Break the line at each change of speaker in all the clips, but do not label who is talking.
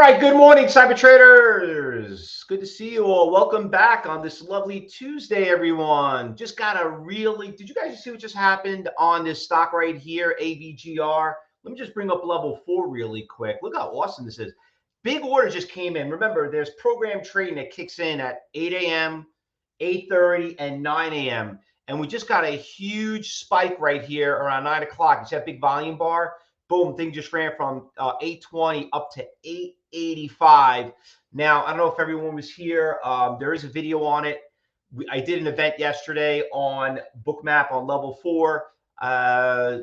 right, good morning, cyber traders. Good to see you all. Welcome back on this lovely Tuesday, everyone. Just got a really, did you guys see what just happened on this stock right here, AVGR? Let me just bring up level 4 really quick. Look how awesome this is. Big order just came in. Remember, there's program trading that kicks in at 8 a.m., 8:30, and 9 a.m. And we just got a huge spike right here around 9 o'clock. It's that big volume bar. Boom, thing just ran from 820 up to 885. Now, I don't know if everyone was here. There is a video on it. I did an event yesterday on Bookmap on level 4.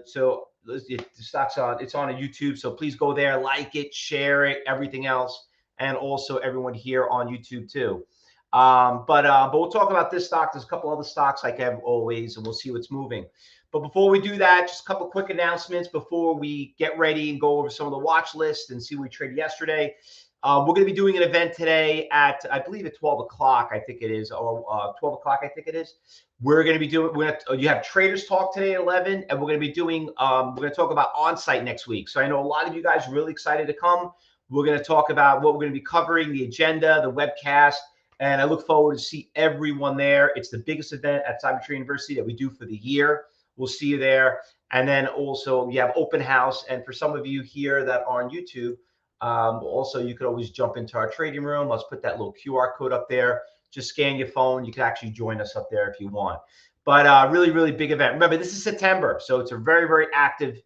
So the stock's on, it's on a YouTube. So please go there, like it, share it, everything else. And also everyone here on YouTube too. But we'll talk about this stock. There's a couple other stocks like always, and we'll see what's moving. But before we do that, just a couple quick announcements before we get ready and go over some of the watch lists and see what we traded yesterday. We're going to be doing an event today at, I believe at 12 o'clock, I think it is, or 12 o'clock, I think it is. We're going to be doing, you have Traders Talk today at 11, and we're going to be doing, we're going to talk about on-site next week. So I know a lot of you guys are really excited to come. We're going to talk about what we're going to be covering, the agenda, the webcast, and I look forward to see everyone there. It's the biggest event at Cyber Trading University that we do for the year. We'll see you there. And then also you have open house. And for some of you here that are on YouTube, also you could always jump into our trading room. Let's put that little QR code up there. Just scan your phone. You can actually join us up there if you want. But really, really big event. Remember, this is September. So it's a very, very active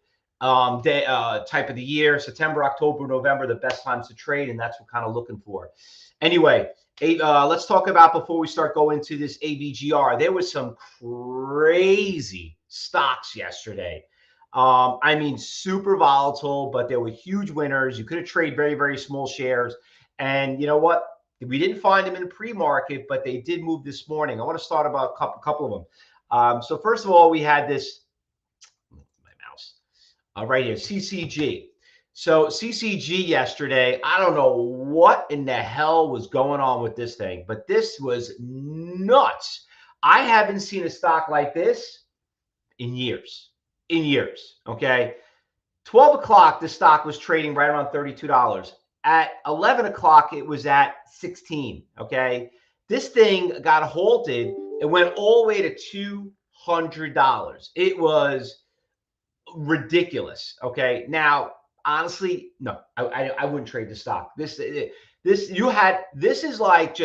day, type of the year. September, October, November, the best times to trade. And that's what we're kind of looking for. Anyway, let's talk about, before we start going into this AVGR, there was some crazy stocks yesterday. I mean, super volatile, but there were huge winners. You could have traded very, very small shares. And you know what? We didn't find them in the pre-market, but they did move this morning. I want to start about a couple of them. So first of all, we had this, my mouse, right here, CCG. So CCG yesterday, I don't know what in the hell was going on with this thing, but this was nuts. I haven't seen a stock like this in years, okay? 12 o'clock, the stock was trading right around $32. At 11 o'clock, it was at 16, okay? This thing got halted. It went all the way to $200. It was ridiculous, okay? Now, honestly, no, I wouldn't trade the stock. This is like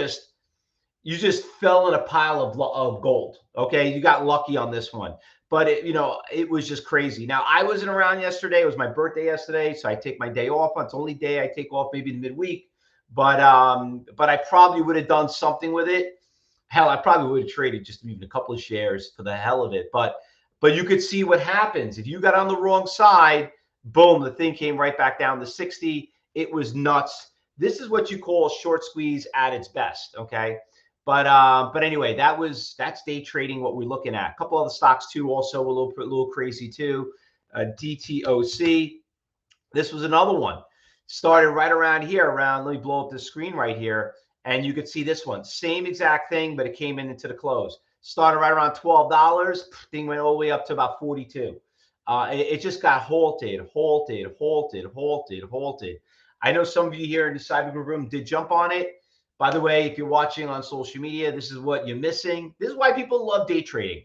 you just fell in a pile of gold. Okay, you got lucky on this one, but it was just crazy. Now, I wasn't around yesterday. It was my birthday yesterday, so I take my day off. It's the only day I take off, maybe in midweek. But I probably would have done something with it. Hell, I probably would have traded just even a couple of shares for the hell of it. But you could see what happens if you got on the wrong side. Boom, the thing came right back down to 60. It was nuts. This is what you call a short squeeze at its best, okay? But anyway, that's day trading, what we're looking at. A couple other stocks too, also a little crazy too. DTOC. This was another one. Started right around here, let me blow up the screen right here, and you could see this one. Same exact thing, but it came into the close. Started right around $12. Thing went all the way up to about 42. It just got halted. I know some of you here in the Cyber Group room did jump on it. By the way, if you're watching on social media, this is what you're missing. This is why people love day trading,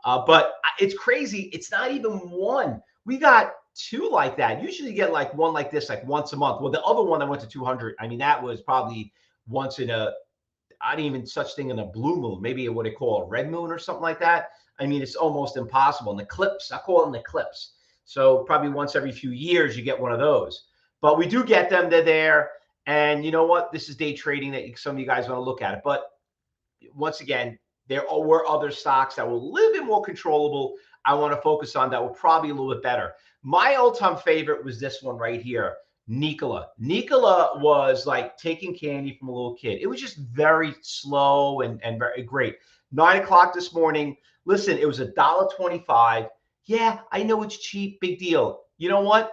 but it's crazy. It's not even one. We got two like that. Usually you get like one like this, like once a month. Well, the other one that went to 200, I mean, that was probably once in a, I didn't even such thing in a blue moon, maybe what they call a red moon or something like that. I mean, it's almost impossible. An eclipse, I call it an eclipse. So probably once every few years you get one of those. But we do get them. They're there. And you know what? This is day trading that some of you guys want to look at it. But once again, there were other stocks that were a little bit more controllable. I want to focus on that were probably a little bit better. My all-time favorite was this one right here, Nikola. Nikola was like taking candy from a little kid. It was just very slow and very great. 9 o'clock this morning. Listen, it was $1.25. Yeah, I know it's cheap. Big deal. You know what?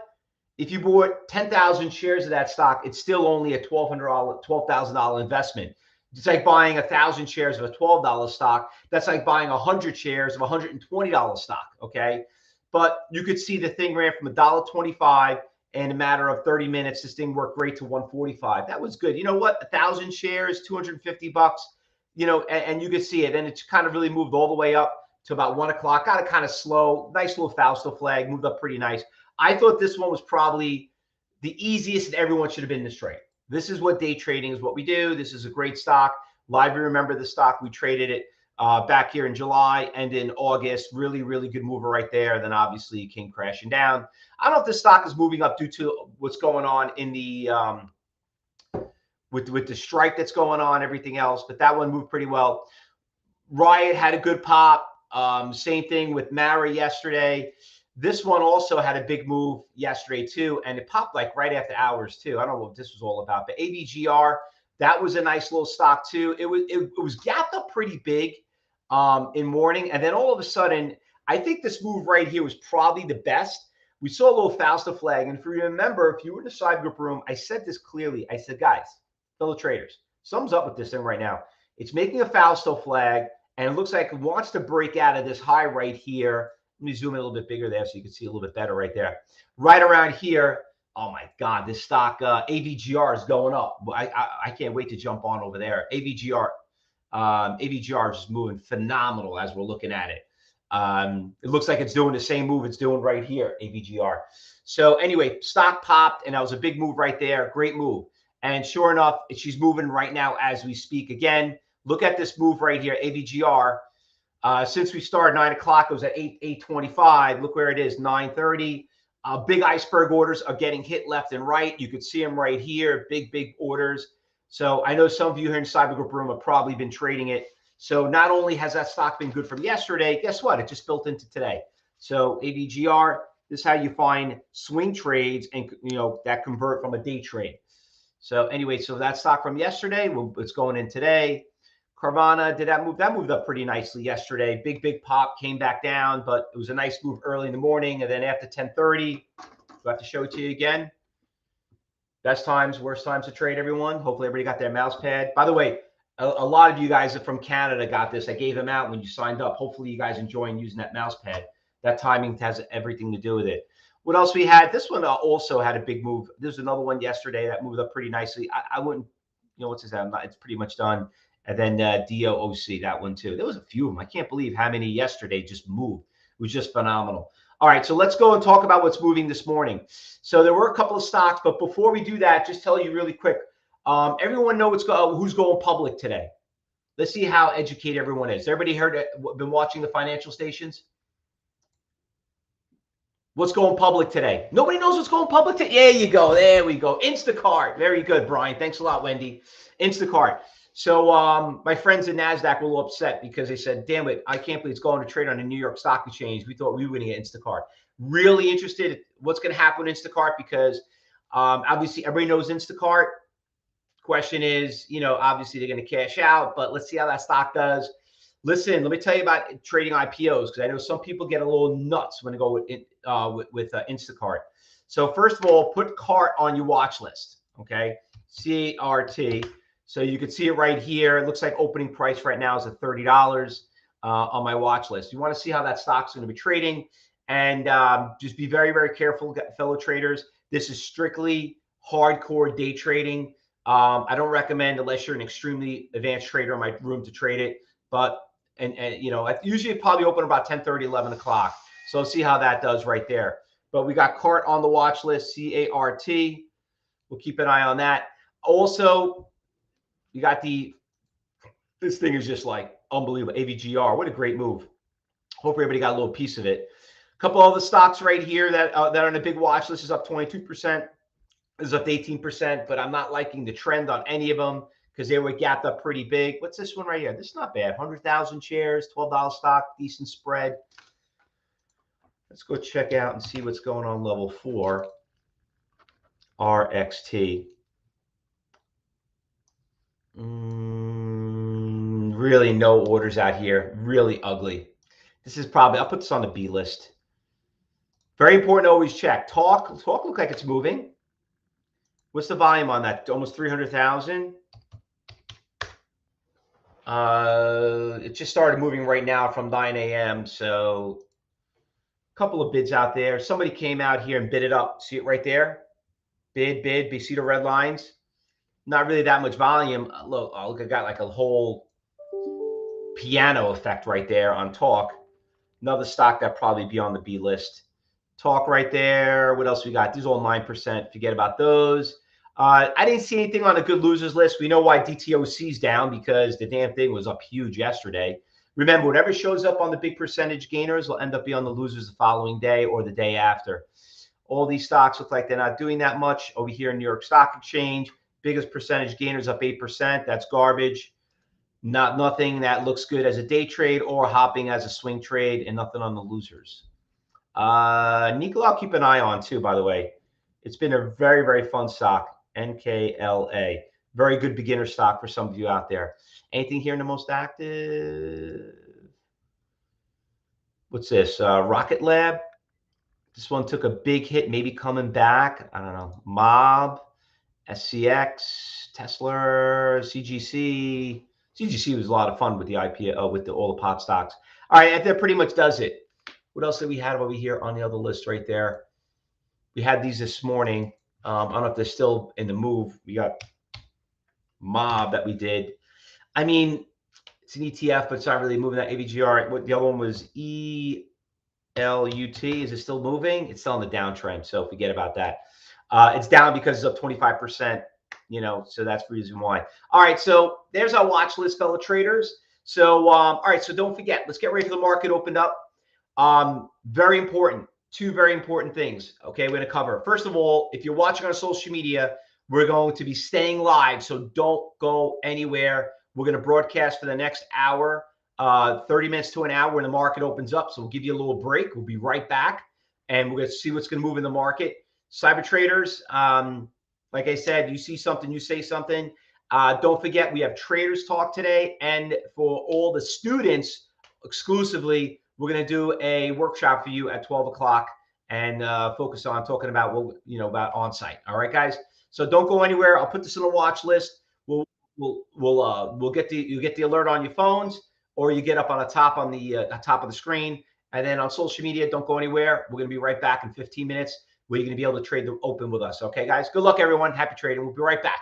If you bought 10,000 shares of that stock, it's still only a $12,000 investment. It's like buying 1,000 shares of a $12 stock. That's like buying 100 shares of a $120 stock, okay? But you could see the thing ran from $1.25. in a matter of 30 minutes, this thing worked great to 145. That was good. You know what? 1,000 shares, $250. You know, and you could see it. And it's kind of really moved all the way up to about 1 o'clock. Got it kind of slow. Nice little Fausto flag. Moved up pretty nice. I thought this one was probably the easiest, and everyone should have been in this trade. This is what day trading is, what we do. This is a great stock. Live, remember the stock. We traded it back here in July and in August. Really, really good mover right there. Then obviously it came crashing down. I don't know if this stock is moving up due to what's going on in the with the strike that's going on, everything else, but that one moved pretty well. Riot had a good pop. Same thing with Mara yesterday. This one also had a big move yesterday too, and it popped like right after hours too. I don't know what this was all about, but AVGR, that was a nice little stock too. It was gapped up pretty big in morning, and then all of a sudden, I think this move right here was probably the best. We saw a little Fausto flag, and if you remember, if you were in the side group room, I said this clearly. I said, guys, fellow traders, something's up with this thing right now. It's making a Fausto flag, and it looks like it wants to break out of this high right here. Let me zoom in a little bit bigger there so you can see a little bit better right there. Right around here. Oh my God, this stock AVGR is going up. I can't wait to jump on over there. AVGR is just moving phenomenal as we're looking at it. It looks like it's doing the same move it's doing right here, AVGR. So anyway, stock popped, and that was a big move right there. Great move. And sure enough, she's moving right now as we speak. Again, look at this move right here, AVGR. Since we started 9 o'clock, it was at 8:25. Look where it is, 9:30. Big iceberg orders are getting hit left and right. You could see them right here, big orders. So I know some of you here in Cyber Group Room have probably been trading it. So not only has that stock been good from yesterday, guess what? It just built into today. So AVGR, this is how you find swing trades and that convert from a day trade. So anyway, so that stock from yesterday, it's going in today. Carvana, did that move? That moved up pretty nicely yesterday. Big pop, came back down, but it was a nice move early in the morning. And then after 10:30, do I have to show it to you again? Best times, worst times to trade, everyone. Hopefully everybody got their mouse pad. By the way, a lot of you guys from Canada got this. I gave them out when you signed up. Hopefully you guys enjoying using that mouse pad. That timing has everything to do with it. What else we had? This one also had a big move. There's another one yesterday that moved up pretty nicely. I wouldn't, what's his name? It's pretty much done. And then DOOC, that one too. There was a few of them. I can't believe how many yesterday just moved. It was just phenomenal. All right, so let's go and talk about what's moving this morning. So there were a couple of stocks, but before we do that, just tell you really quick. Everyone know who's going public today. Let's see how educated everyone is. Everybody been watching the financial stations? What's going public today? Nobody knows what's going public today. There you go. There we go. Instacart. Very good, Brian. Thanks a lot, Wendy. Instacart. So my friends at NASDAQ were a little upset because they said, damn it, I can't believe it's going to trade on the New York Stock Exchange. We thought we were going to get Instacart. Really interested in what's going to happen with Instacart because obviously everybody knows Instacart. Question is, obviously they're going to cash out, but let's see how that stock does. Listen, let me tell you about trading IPOs because I know some people get a little nuts when they go with Instacart. So first of all, put CART on your watch list, okay? CART. So you can see it right here. It looks like opening price right now is at $30 on my watch list. You want to see how that stock's going to be trading. And just be very, very careful, fellow traders. This is strictly hardcore day trading. I don't recommend unless you're an extremely advanced trader in my room to trade it. But, I usually probably open about 10:30, 11 o'clock. So let's see how that does right there. But we got CART on the watch list, CART. We'll keep an eye on that. Also, you got this thing is just like unbelievable. AVGR, what a great move. Hopefully everybody got a little piece of it. A couple of the stocks right here that are on a big watch list is up 22%. This is up 18%, but I'm not liking the trend on any of them because they were gapped up pretty big. What's this one right here? This is not bad. 100,000 shares, $12 stock, decent spread. Let's go check out and see what's going on level 4. RXT. Really no orders out here. Really ugly. This is probably, I'll put this on the B list. Very important to always check. Talk look like it's moving. What's the volume on that? Almost 300,000. It just started moving right now from 9 a.m. So a couple of bids out there. Somebody came out here and bid it up. See it right there? bid. You see the red lines? Not really that much volume. Look, I got like a whole piano effect right there on Talk. Another stock that probably be on the B list. Talk right there. What else we got? These are all 9%. Forget about those. I didn't see anything on the good losers list. We know why DTOC is down because the damn thing was up huge yesterday. Remember, whatever shows up on the big percentage gainers will end up being on the losers the following day or the day after. All these stocks look like they're not doing that much over here in New York Stock Exchange. Biggest percentage gainers up 8%. That's garbage. Nothing that looks good as a day trade or hopping as a swing trade, and nothing on the losers. Nikola, I'll keep an eye on too, by the way. It's been a very, very fun stock, NKLA. Very good beginner stock for some of you out there. Anything here in the most active? What's this? Rocket Lab. This one took a big hit, maybe coming back. I don't know. Mob, SCX, Tesla, CGC. CGC was a lot of fun with the IPO, with all the pot stocks. All right, that pretty much does it. What else did we have over here on the other list right there? We had these this morning. I don't know if they're still in the move. We got Mob that we did. I mean, it's an ETF, but it's not really moving that AVGR. What the other one was ELUT. Is it still moving? It's still on the downtrend, so forget about that. It's down because it's up 25%. So that's the reason why. All right, so there's our watch list, fellow traders. So, all right, so don't forget, let's get ready for the market opened up. Very important, two very important things. Okay, we're going to cover. First of all, if you're watching on social media, we're going to be staying live, so don't go anywhere. We're going to broadcast for the next hour, 30 minutes to an hour when the market opens up. So we'll give you a little break. We'll be right back, and we're going to see what's going to move in the market. Cyber traders, like I said, you see something, you say something. Don't forget, we have Traders Talk today, and for all the students exclusively, we're going to do a workshop for you at 12 o'clock and focus on talking about about on-site. All right, guys. So don't go anywhere. I'll put this on the watch list. You'll get the alert on your phones, or you get up on the top of the screen. And then on social media, don't go anywhere. We're going to be right back in 15 minutes where you're going to be able to trade the open with us. Okay, guys. Good luck, everyone. Happy trading. We'll be right back.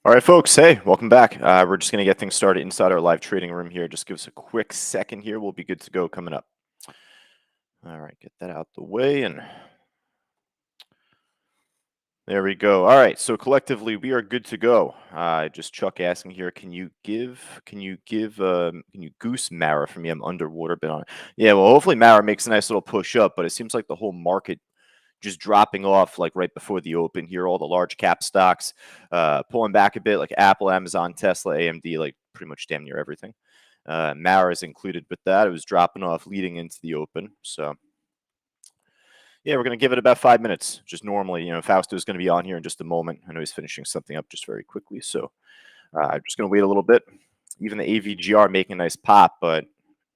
All right, folks. Hey, welcome back. We're just going to get things started inside our live trading room here. Just give us a quick second here. We'll be good to go coming up. All right, get that out the way, and there we go. All right, so collectively we are good to go. Just Chuck asking here, can you goose Mara for me? I'm underwater a bit on it. Yeah, well, hopefully Mara makes a nice little push up, but it seems like the whole market just dropping off like right before the open here. All the large cap stocks pulling back a bit, like Apple, Amazon, Tesla, AMD, like pretty much damn near everything. Mara is included with that. It was dropping off leading into the open. So yeah, we're going to give it about 5 minutes. Just normally, Fausto is going to be on here in just a moment. I know he's finishing something up just very quickly. So I'm just going to wait a little bit. Even the AVGR making a nice pop, but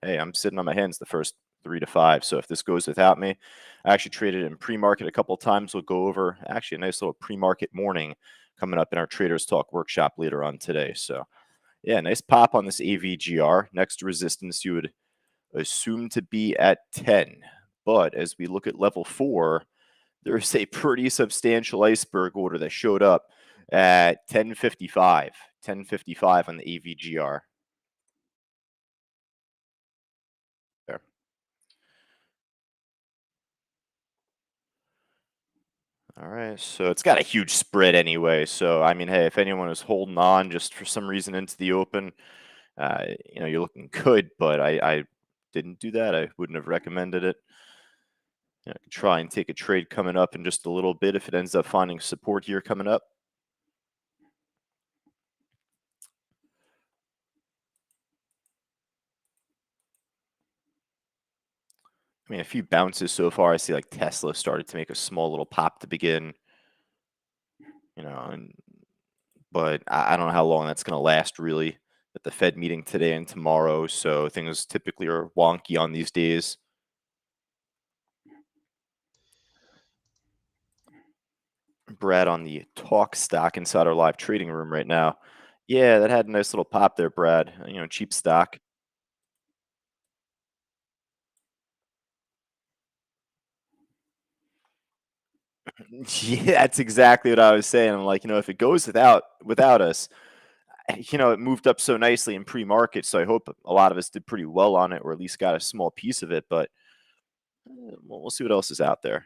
hey, I'm sitting on my hands the first 3 to 5. So if this goes without me, I actually traded in pre-market a couple of times. We'll go over actually a nice little pre-market morning coming up in our Traders Talk workshop later on today. So yeah, nice pop on this AVGR. Next resistance you would assume to be at 10. But as we look at level 4, there's a pretty substantial iceberg order that showed up at 10:55. 10:55 on the AVGR. There. All right, so it's got a huge spread anyway. So I mean, hey, if anyone is holding on just for some reason into the open, you're looking good. But I didn't do that. I wouldn't have recommended it. I could try and take a trade coming up in just a little bit if it ends up finding support here coming up. I mean, a few bounces so far. I see like Tesla started to make a small little pop to begin, but I don't know how long that's going to last really at the Fed meeting today and tomorrow. So things typically are wonky on these days. Brad on the talk stock inside our live trading room right now. Yeah, that had a nice little pop there, Brad. Cheap stock. Yeah, that's exactly what I was saying. I'm like, if it goes without us, it moved up so nicely in pre-market. So I hope a lot of us did pretty well on it, or at least got a small piece of it. But we'll see what else is out there.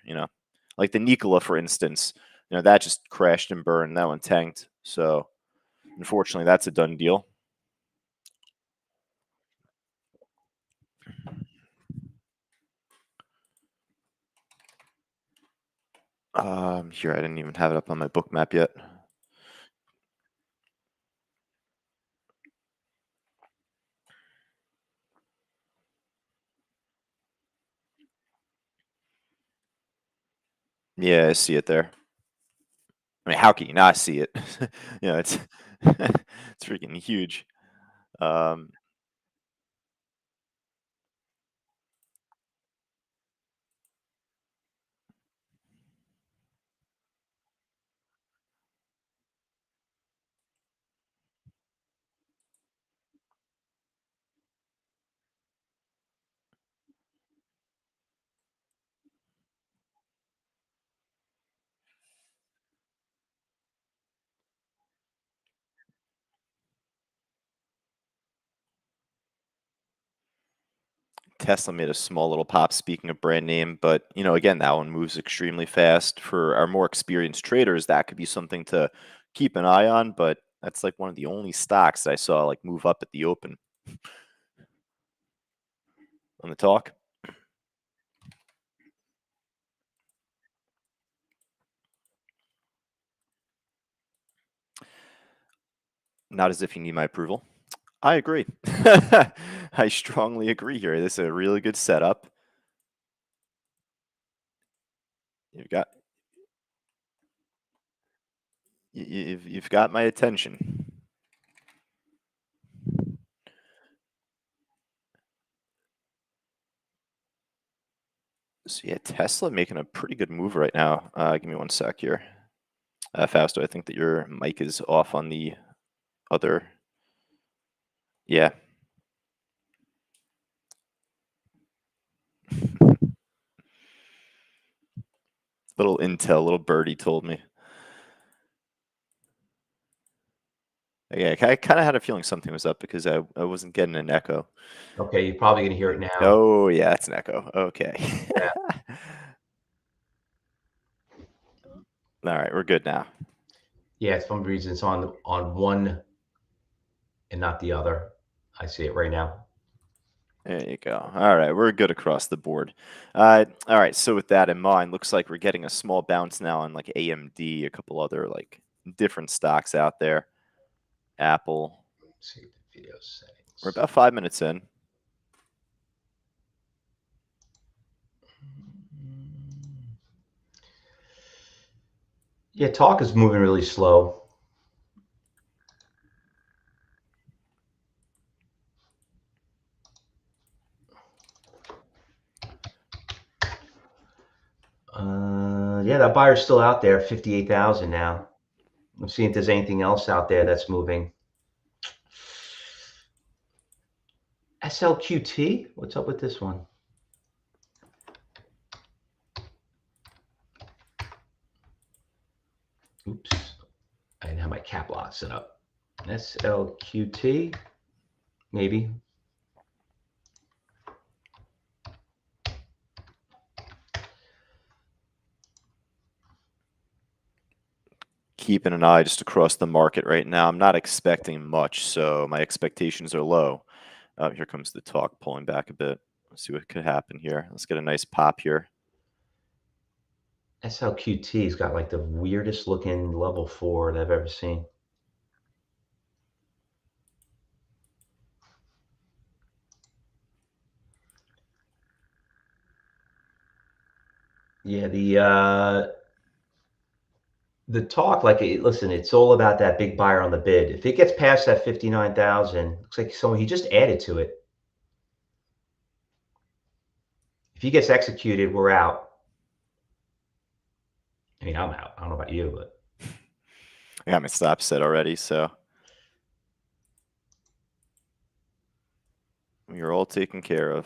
Like the Nikola, for instance. That just crashed and burned. That one tanked. So unfortunately, that's a done deal. Here, I didn't even have it up on my book map yet. Yeah, I see it there. I mean, how can you not see it? It's it's freaking huge. Um, Tesla made a small little pop, speaking of brand name, but again, that one moves extremely fast. For our more experienced traders, that could be something to keep an eye on, but that's like one of the only stocks that I saw like move up at the open on the talk. Not as if you need my approval. I agree. I strongly agree here. This is a really good setup. You've got you've got my attention. So yeah, Tesla making a pretty good move right now. Give me one sec here. Fausto, I think that your mic is off on the other. Yeah. Little intel, little birdie told me. Yeah, I kind of had a feeling something was up because I wasn't getting an echo.
Okay, you're probably gonna hear it now.
Oh, yeah, it's an echo. Okay.
Yeah.
All right, we're good now.
Yeah, for some reason it's on one and not the other. I see it right now.
There you go. All right, we're good across the board. All right, so with that in mind, looks like we're getting a small bounce now on like AMD, a couple other like different stocks out there. Apple.
Let's see the video settings.
We're about 5 minutes in.
Yeah, talk is moving really slow. Yeah, that buyer's still out there, 58,000 now. Let's see if there's anything else out there that's moving. SLQT, what's up with this one? Oops, I didn't have my cap lock set up. SLQT, maybe.
Keeping an eye just across the market right now. I'm not expecting much, so my expectations are low. Here comes the talk pulling back a bit. Let's see what could happen here. Let's get a nice pop here.
SLQT's got like the weirdest looking level 4 that I've ever seen. Yeah, the talk, like, listen, it's all about that big buyer on the bid. If it gets past that 59,000, looks like someone he just added to it. If he gets executed, we're out. I mean, I'm out. I don't know about you, but
I got my stop set already, so you're all taken care of.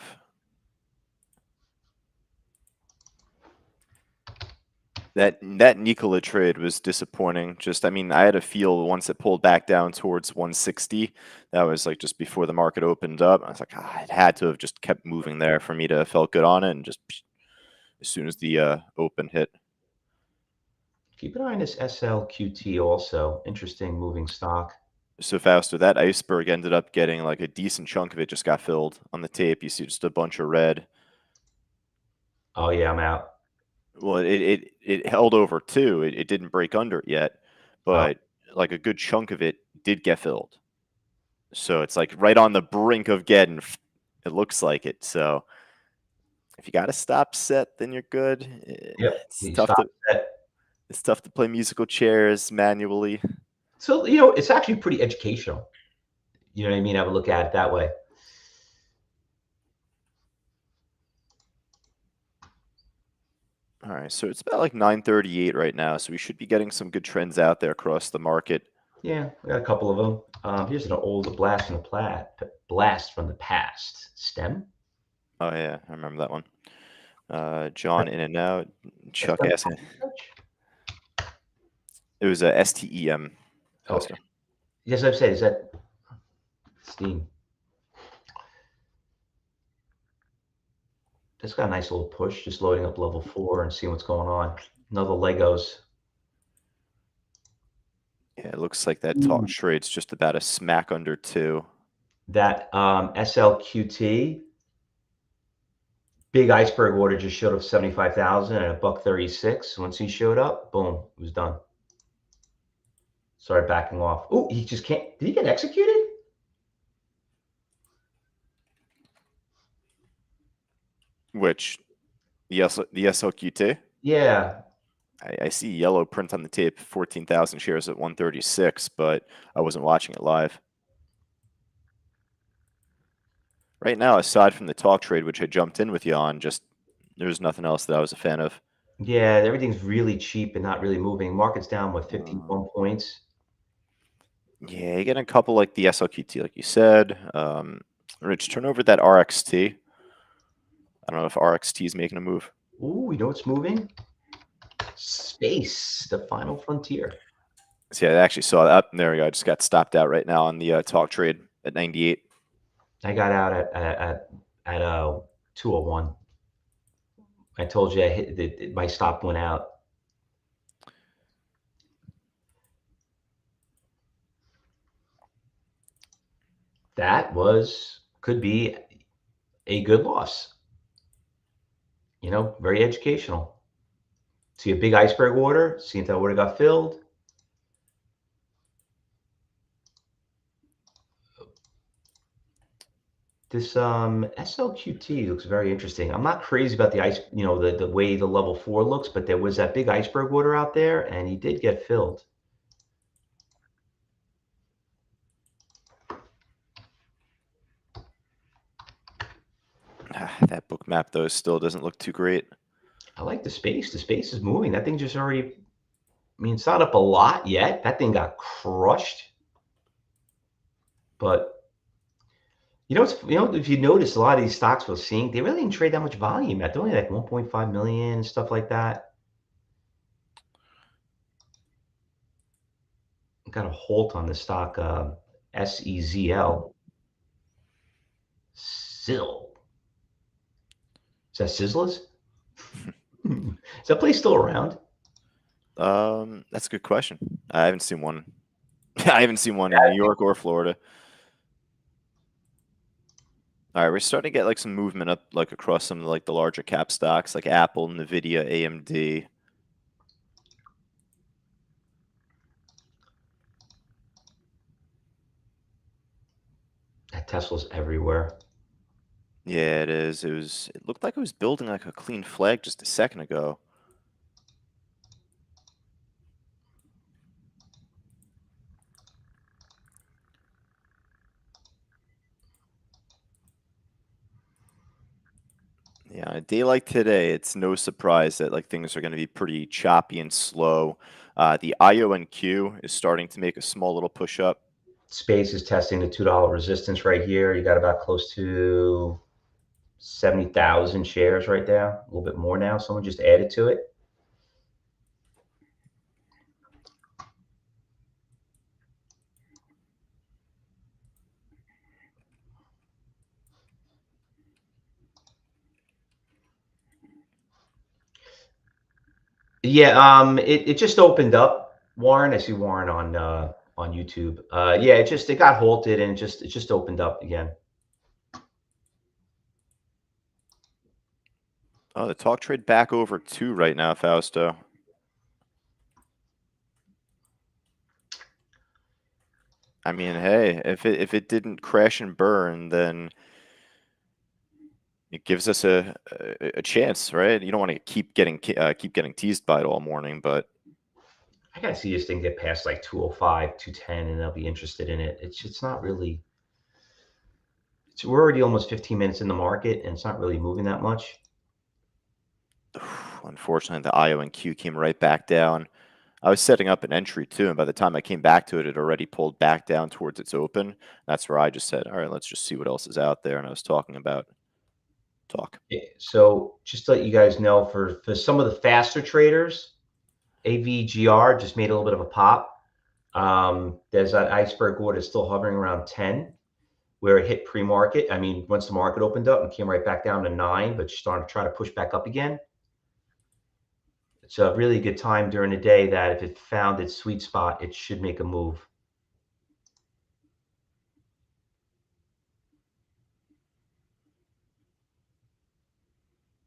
That Nikola trade was disappointing. Just, I mean, I had a feel once it pulled back down towards 160. That was like just before the market opened up. I was like, it had to have just kept moving there for me to have felt good on it, and just as soon as the open hit.
keep an eye on this SLQT also. Interesting moving stock.
So Fausto, that iceberg ended up getting like a decent chunk of it just got filled on the tape. You see just a bunch of red.
Oh yeah, I'm out.
Well, it held over too. It didn't break under it yet, but like a good chunk of it did get filled. So it's like right on the brink of getting. It looks like it. So if you got a stop set, then you're good.
Yep.
It's tough to play musical chairs manually.
So, it's actually pretty educational. You know what I mean? I would look at it that way.
All right, so it's about like 9:38 right now, so we should be getting some good trends out there across the market.
Yeah, we got a couple of them. Here's an old blast from the past. STEM.
Oh yeah, I remember that one. John in and out. Chuck asking. It was a STEM.
Oh, yes, I've said. Is that Steam? That's got a nice little push. Just loading up level 4 and seeing what's going on. Another Legos.
Yeah, it looks like that talk trade's just about a smack under 2.
That SLQT. Big iceberg order just showed up 75,000 at $136. Once he showed up, boom, it was done. Started backing off. Oh, he just can't. Did he get executed?
Which the SLQT?
Yeah.
I see yellow print on the tape, 14,000 shares at 136, but I wasn't watching it live. Right now, aside from the talk trade, which I jumped in with you on, just there's nothing else that I was a fan of.
Yeah, everything's really cheap and not really moving. Market's down, what, 51 points?
Yeah, you get a couple like the SLQT, like you said. Rich, turn over that RXT. I don't know if RXT is making a move.
Ooh, you know what's moving? Space, the final frontier.
See, I actually saw that. There we go. I just got stopped out right now on the talk trade at 98.
I got out at 201. I told you I hit my stop went out. That could be a good loss. Very educational. See a big iceberg order, see if that order got filled. This SLQT looks very interesting. I'm not crazy about the ice, the way the level 4 looks, but there was that big iceberg order out there, and he did get filled.
That book map though still doesn't look too great.
I like the space. The space is moving. That thing just already. I mean, it's not up a lot yet. That thing got crushed. But if you notice, a lot of these stocks we're seeing, they really didn't trade that much volume yet. They're only like 1.5 million, stuff like that. Got a halt on the stock, SEZL. Sizzle. Is that Sizzlers? Is that place still around?
That's a good question. I haven't seen one. I haven't seen one in New York or Florida. All right, we're starting to get like some movement up, like across some of like the larger cap stocks, like Apple, Nvidia, AMD.
That Tesla's everywhere.
Yeah, it is. It looked like it was building like a clean flag just a second ago. Yeah, on a day like today, it's no surprise that like things are going to be pretty choppy and slow. The IONQ is starting to make a small little push up.
Space is testing the $2 resistance right here. You got about close to 70,000 shares right there. A little bit more now. Someone just added to it. Yeah, it just opened up, Warren. I see Warren on YouTube. Yeah, it got halted and it just opened up again.
Oh, the talk trade back over 2 right now, Fausto. I mean, hey, if it didn't crash and burn, then it gives us a chance, right? You don't want to keep getting teased by it all morning, but
I gotta see this thing get past like 205, 210, and I'll be interested in it. It's not really. We're already almost 15 minutes in the market, and it's not really moving that much.
unfortunately, the IONQ came right back down. I was setting up an entry too, and by the time I came back to it, it already pulled back down towards its open. That's where I just said, all right, let's just see what else is out there. And I was talking about talk.
So just to let you guys know, for some of the faster traders, AVGR just made a little bit of a pop. There's that iceberg order still hovering around 10, where it hit pre-market. I mean, once the market opened up and came right back down to 9, but starting to try to push back up again. It's a really good time during the day that if it found its sweet spot, it should make a move.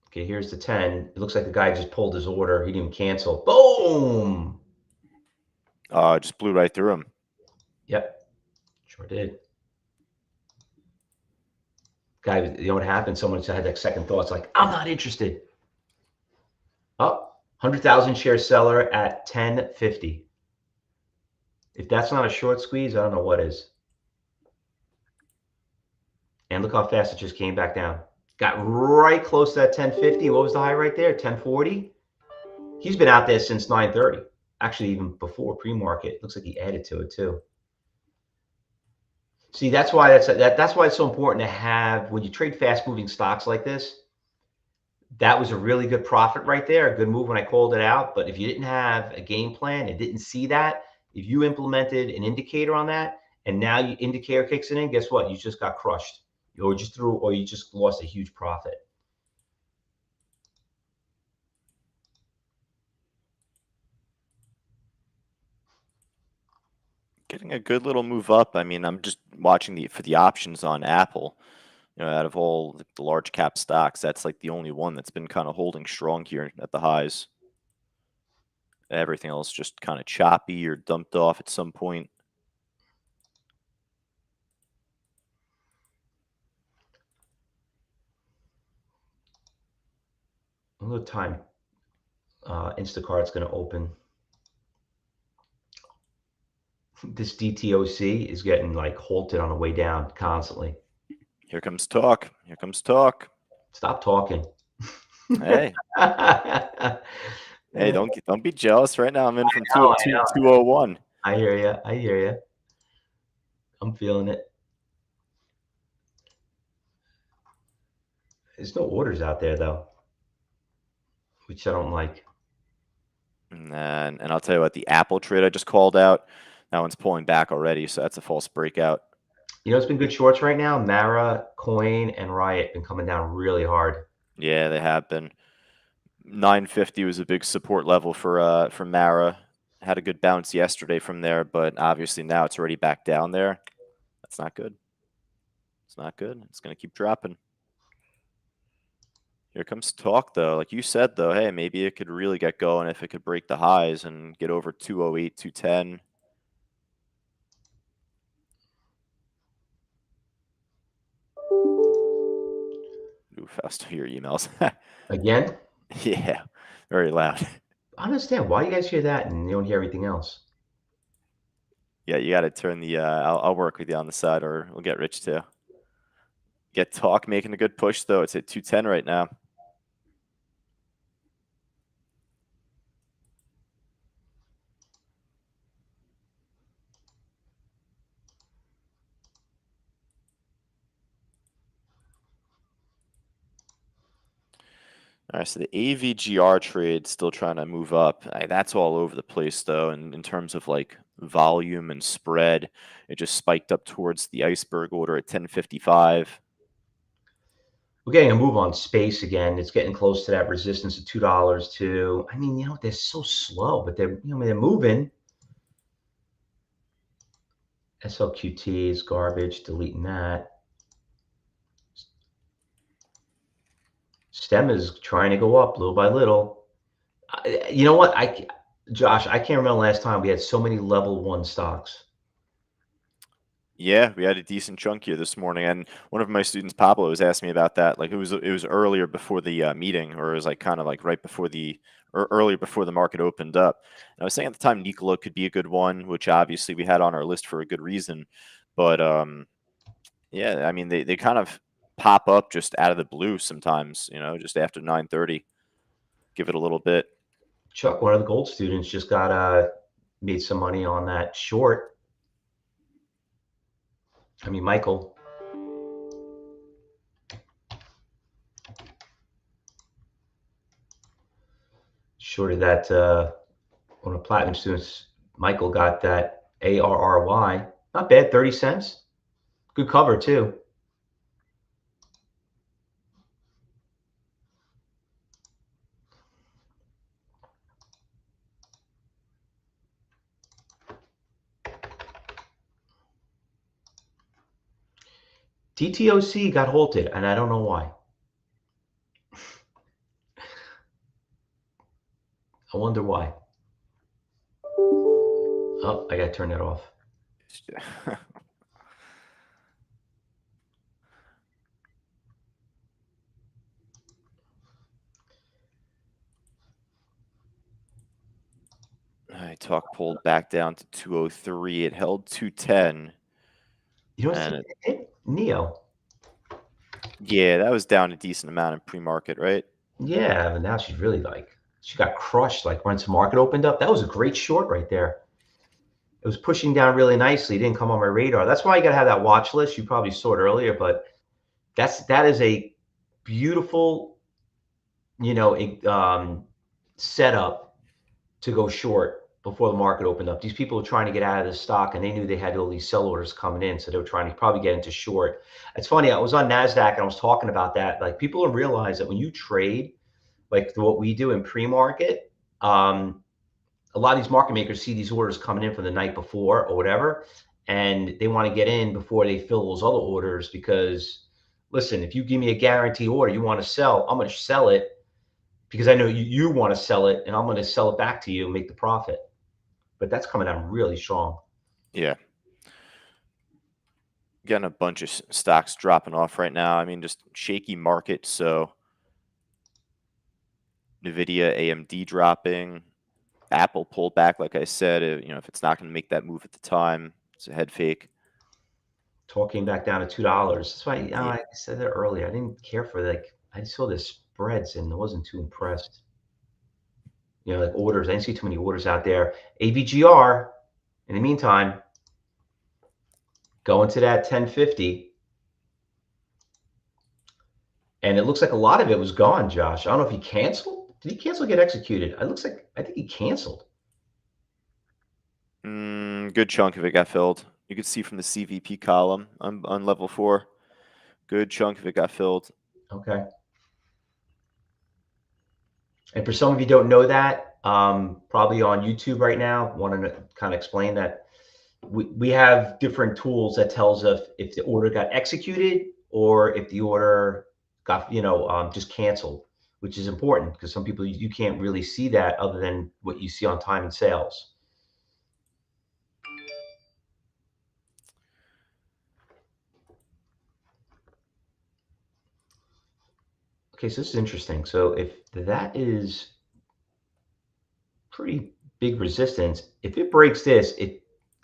Okay, here's the 10. It looks like the guy just pulled his order. He didn't cancel. Boom!
Just blew right through him.
Yep, sure did. Guy, you know what happened? Someone had that second thoughts like, I'm not interested. Oh, 100,000 share seller at 10.50. If that's not a short squeeze, I don't know what is. And look how fast it just came back down. Got right close to that 10.50. What was the high right there? 10.40. He's been out there since 9.30. Actually, even before pre-market. Looks like he added to it too. See, that's why that's why it's so important to have, when you trade fast-moving stocks like this. That was a really good profit right there, a good move when I called it out. But if you didn't have a game plan and didn't see that, If you implemented an indicator on that and now your indicator kicks it in, guess what? You just got crushed, or you just lost a huge profit.
Getting a good little move up. I mean, I'm just watching for the options on Apple. Out of all the large cap stocks, that's like the only one that's been kind of holding strong here at the highs. Everything else just kind of choppy or dumped off at some point.
A little time. Instacart's going to open. This DTOC is getting like halted on the way down constantly.
Here comes talk. Here comes talk.
Stop talking.
Hey. Hey, don't be jealous. Right now I'm in from 201.
I hear you. I hear you. I'm feeling it. There's no orders out there though, which I don't like.
And I'll tell you what, the Apple trade I just called out, that one's pulling back already, so that's a false breakout.
You know, it's been good shorts right now. Mara, Coin, and Riot been coming down really hard.
Yeah, they have been. 950 was a big support level for Mara. Had a good bounce yesterday from there, but obviously now it's already back down there. That's not good. It's not good. It's going to keep dropping. Here comes talk, though. Like you said, though, hey, maybe it could really get going if it could break the highs and get over 208, 210. Ooh, fast to your emails.
Again?
Yeah, very loud.
I understand. Why you guys hear that and you don't hear everything else?
Yeah, you got to turn the. I'll work with you on the side, or we'll get rich too. Get talk making a good push though. It's at 210 right now. All right, so the AVGR trade still trying to move up. That's all over the place though, and in terms of like volume and spread, it just spiked up towards the iceberg order at 1055.
We're getting a move on space again. It's getting close to that resistance of $2 too. I mean, they're so slow, but they're moving. SLQT is garbage. Deleting that. STEM is trying to go up little by little. You know what? Josh, I can't remember the last time we had so many level 1 stocks.
Yeah, we had a decent chunk here this morning, and one of my students, Pablo, was asking me about that. Like it was earlier before the meeting, or it was like kind of like right before or earlier before the market opened up. And I was saying at the time Nikola could be a good one, which obviously we had on our list for a good reason. But yeah, I mean they kind of pop up just out of the blue sometimes, just after 9:30. Give it a little bit.
Chuck, one of the gold students, just got made some money on that short. I mean, Michael. Shorted that one of the platinum students. Michael got that ARRY. Not bad, 30 cents. Good cover too. DTOC got halted, and I don't know why. I wonder why. Oh, I got to turn that off.
All right, talk pulled back down to 203. It held 210.
You know what's Neo?
Yeah, that was down a decent amount in pre-market, right?
Yeah, but now she's really she got crushed once the market opened up. That was a great short right there. It was pushing down really nicely. It didn't come on my radar. That's why you got to have that watch list. You probably saw it earlier, but that is a beautiful, setup to go short before the market opened up. These people were trying to get out of this stock, and they knew they had all these sell orders coming in, so they were trying to probably get into short. It's funny, I was on NASDAQ and I was talking about that. Like, people don't realize that when you trade, like what we do in pre-market, a lot of these market makers see these orders coming in from the night before or whatever, and they want to get in before they fill those other orders because, listen, if you give me a guarantee order you want to sell, I'm going to sell it because I know you want to sell it, and I'm going to sell it back to you and make the profit. But that's coming down really strong.
Yeah. Getting a bunch of stocks dropping off right now. I mean, just shaky market. So NVIDIA, AMD dropping. Apple pulled back, like I said. If it's not going to make that move at the time, it's a head fake.
Talking back down to $2. That's why
Yeah.
I said that earlier. I didn't care for, like, I saw the spreads and I wasn't too impressed. Like orders. I didn't see too many orders out there. AVGR, in the meantime, going to that 1050. And it looks like a lot of it was gone, Josh. I don't know if he canceled. Did he cancel or get executed? I think he canceled.
Good chunk of it got filled. You could see from the CVP column on level 4. Good chunk of it got filled.
Okay. And for some of you don't know that, probably on YouTube right now, want to kind of explain that we have different tools that tells us if the order got executed or if the order got, just canceled, which is important because some people, you can't really see that other than what you see on time and sales. Okay, so this is interesting. So if that is pretty big resistance, if it breaks this, it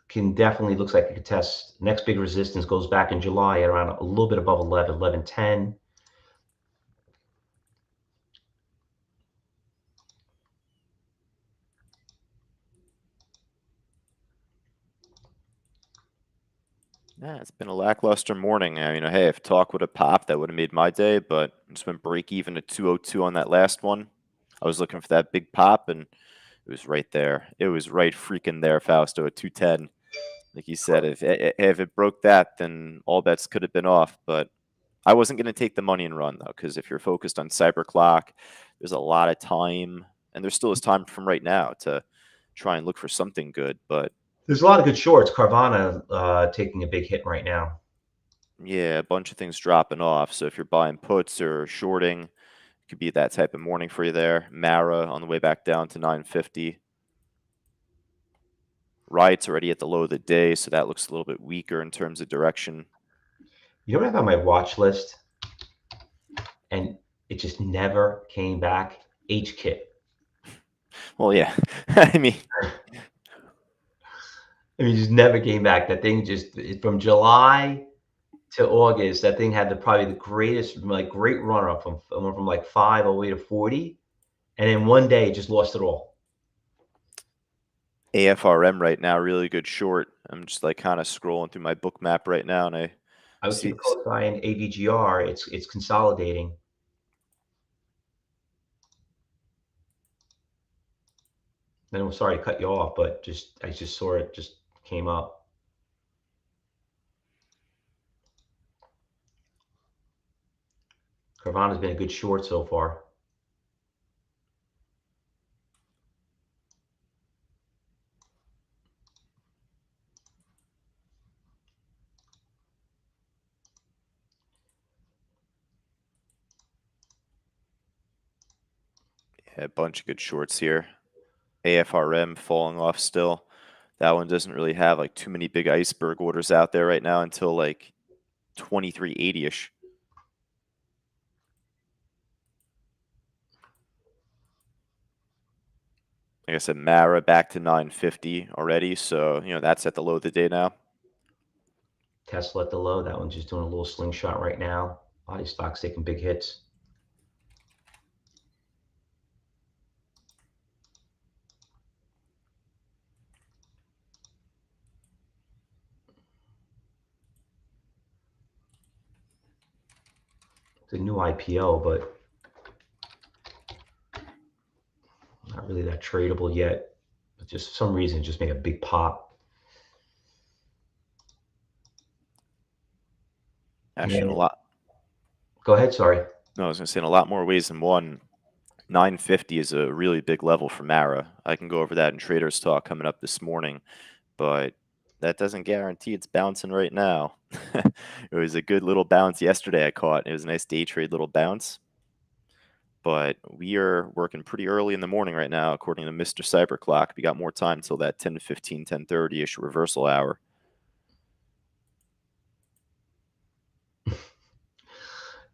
can definitely, looks like it could test. Next big resistance goes back in July at around a little bit above 1110.
Yeah, it's been a lackluster morning. I mean, hey, if talk would have popped, that would have made my day, but just went break even at 202 on that last one. I was looking for that big pop, and it was right there. It was right freaking there, Fausto, at 210. Like you said, if it broke that, then all bets could have been off. But I wasn't going to take the money and run, though, because if you're focused on Cyberclock, there's a lot of time, and there still is time from right now to try and look for something good. But
there's a lot of good shorts. Carvana taking a big hit right now.
yeah, a bunch of things dropping off. So if you're buying puts or shorting, it could be that type of morning for you there. Mara on the way back down to 950. Riot's already at the low of the day, so that looks a little bit weaker in terms of direction.
You know what I have on my watch list? And it just never came back? H-Kit.
Well, yeah. I mean,
just never came back. That thing just, from July to August, that thing had probably the greatest, like, great run up from like 5 all the way to 40. And then one day it just lost it all.
AFRM right now, really good short. I'm just like kind of scrolling through my book map right now, and
I was keeping a close eye on AVGR. It's consolidating. Then I'm sorry to cut you off, but I just saw it just came up. Carvana's been a good short so far.
Yeah, a bunch of good shorts here. AFRM falling off still. That one doesn't really have like too many big iceberg orders out there right now until like 2380-ish. Like I said, Mara back to 950 already, so that's at the low of the day now.
Tesla at the low. That one's just doing a little slingshot right now. A lot of these stocks taking big hits. It's a new IPO, but not really that tradable yet. But just for some reason, it just made a big pop.
Actually, in a
Yeah.
lot.
Go ahead. Sorry.
No, I was going to say in a lot more ways than one. 950 is a really big level for Mara. I can go over that in Traders Talk coming up this morning, but that doesn't guarantee it's bouncing right now. It was a good little bounce yesterday I caught. It was a nice day trade little bounce. But we are working pretty early in the morning right now, according to Mr. Cyber Clock. We got more time till that 10:15, 10:30-ish reversal hour.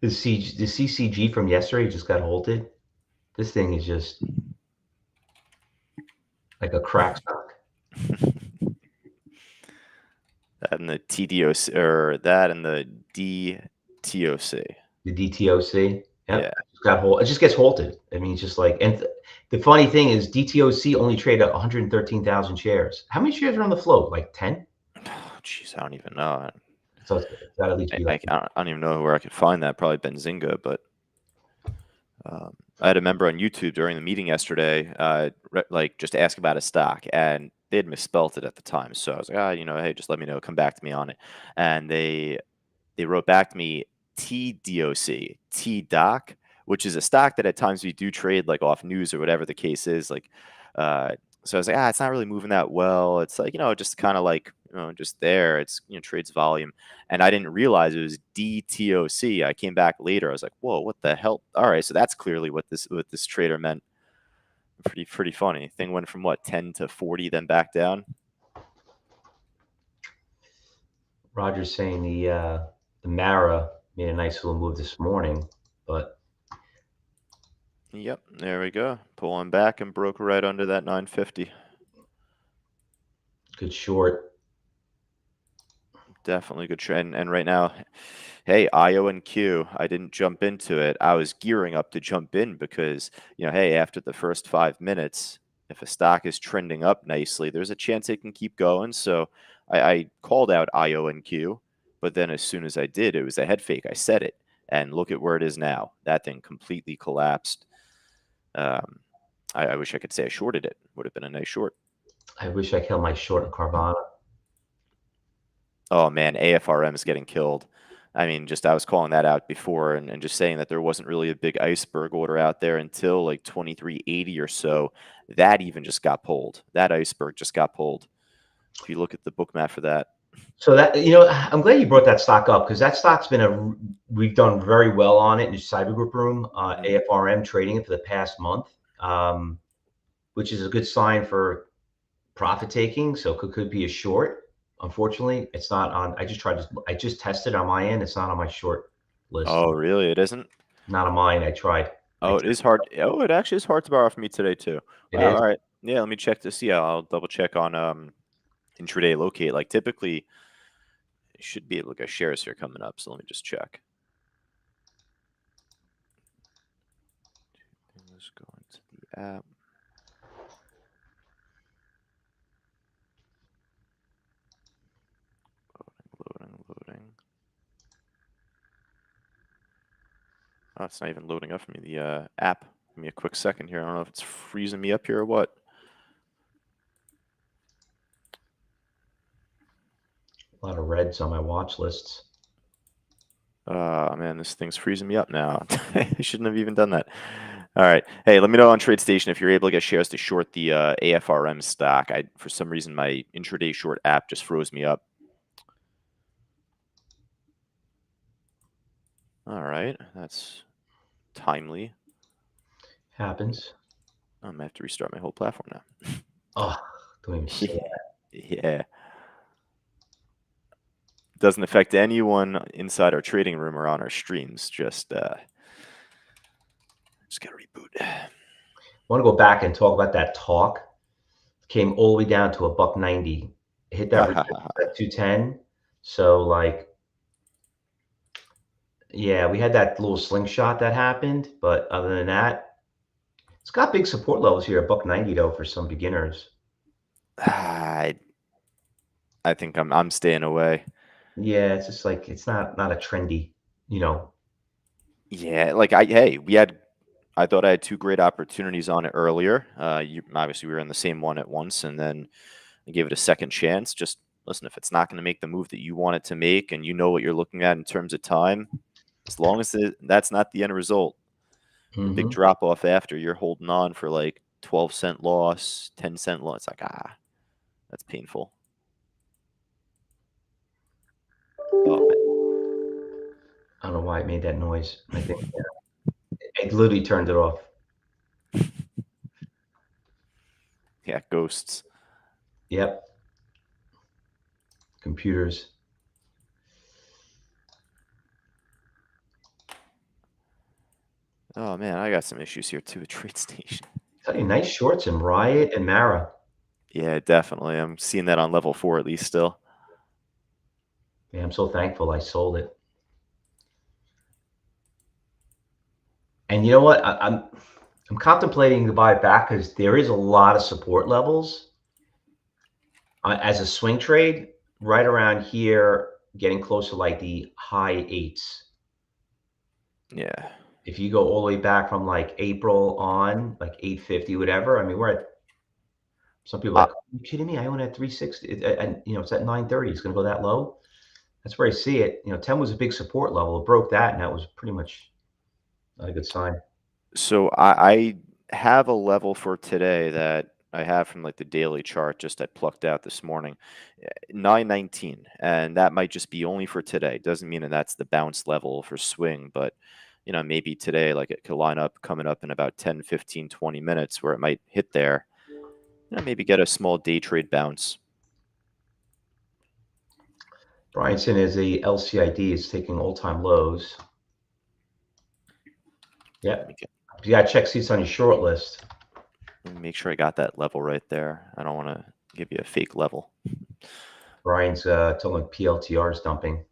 The CCG from yesterday just got halted. This thing is just like a crack stock.
That and the TDOC, or that and the DTOC.
The DTOC. Yep.
Yeah.
It just gets halted. I mean, it's just like, and the funny thing is DTOC only traded 113,000 shares. How many shares are on the float? Like 10?
Oh, jeez, I don't even know.
So it's got to at least be like,
I don't even know where I could find that. Probably Benzinga, but I had a member on YouTube during the meeting yesterday, like just ask about a stock, and they had misspelled it at the time. So I was like, hey, just let me know, come back to me on it. And they wrote back to me TDOC, TDOC, which is a stock that at times we do trade like off news or whatever the case is. Like, so I was like, it's not really moving that well. It's like, just kind of like, just there. It's, trades volume. And I didn't realize it was DTOC. I came back later. I was like, whoa, what the hell? All right. So that's clearly what this trader meant. Pretty funny. Thing went from what, 10 to 40, then back down.
Roger's saying the Mara made a nice little move this morning, but
yep, there we go. Pulling back and broke right under that 950.
good short.
Definitely good trend. And right now, hey, IO and Q, I didn't jump into it. I was gearing up to jump in because, hey, after the first 5 minutes, if a stock is trending up nicely, there's a chance it can keep going. So I called out IO and Q, but then as soon as I did, it was a head fake. I said it, and look at where it is now. That thing completely collapsed. I wish I could say I shorted it. Would have been a nice short.
I wish I held my short in Carvana.
Oh man, AFRM is getting killed. I mean, I was calling that out before and just saying that there wasn't really a big iceberg order out there until like 2380 or so. That even just got pulled. That iceberg just got pulled. If you look at the book map for that.
So that, I'm glad you brought that stock up because that stock's we've done very well on it in the Cyber Group room, AFRM trading it for the past month, which is a good sign for profit taking. So could be a short. Unfortunately, it's not on. I just tested on my end. It's not on my short list.
Oh, really? It isn't?
Not on mine. I tried.
Oh, it is hard. Oh, it actually is hard to borrow from me today too.
It is.
All right. Yeah, let me check to see. I'll double check on intraday locate. Like typically, it should be able to get shares here coming up. So let me just check. Let's go into the app. Loading. Oh, it's not even loading up for me, the app. Give me a quick second here. I don't know if it's freezing me up here or what.
A lot of reds on my watch lists.
Man, this thing's freezing me up now. I shouldn't have even done that. All right. Hey, let me know on TradeStation if you're able to get shares to short the AFRM stock. For some reason, my intraday short app just froze me up. All right. That's timely.
Happens.
I'm going to have to restart my whole platform now.
Oh, don't even say that.
Yeah. Doesn't affect anyone inside our trading room or on our streams. Just gotta reboot.
I want to go back and talk about that talk. Came all the way down to $1.90. Hit that at 210. So like, yeah, we had that little slingshot that happened, but other than that, it's got big support levels here at $1.90 though for some beginners.
I think I'm staying away.
Yeah, it's just like it's not a trendy,
Yeah, like we had I thought I had two great opportunities on it earlier. Obviously, we were in the same one at once, and then I gave it a second chance. Just listen, if it's not going to make the move that you want it to make, and you know what you're looking at in terms of time, as long as that's not the end result, the big drop off after, you're holding on for like 12-cent loss, 10-cent loss. It's like, that's painful. Oh,
I don't know why it made that noise. I think it literally turned it off.
yeah, ghosts.
Yep. Computers.
Oh man, I got some issues here too with TradeStation.
Tell you, nice shorts in Riot and Mara.
Yeah, definitely. I'm seeing that on level 4 at least still.
Yeah, I'm so thankful I sold it. And you know what? I'm contemplating to buy it back because there is a lot of support levels as a swing trade right around here, getting close to like the high 8s.
Yeah.
If you go all the way back from like April on, like 850, whatever. I mean, we're at some people are like, are you kidding me? I own it at 360, and it's at 930. It's going to go that low. That's where I see it. 10 was a big support level. It broke that, and that was pretty much not a good sign.
So I have a level for today that I have from like the daily chart just I plucked out this morning, 919, and that might just be only for today. Doesn't mean that that's the bounce level for swing, but maybe today like it could line up coming up in about 10, 15, 20 minutes where it might hit there. Maybe get a small day trade bounce.
Bryanson is a LCID. It's taking all-time lows. Yeah. You got to check seats on your short list.
Let me make sure I got that level right there. I don't want to give you a fake level.
Brian's telling PLTR is dumping.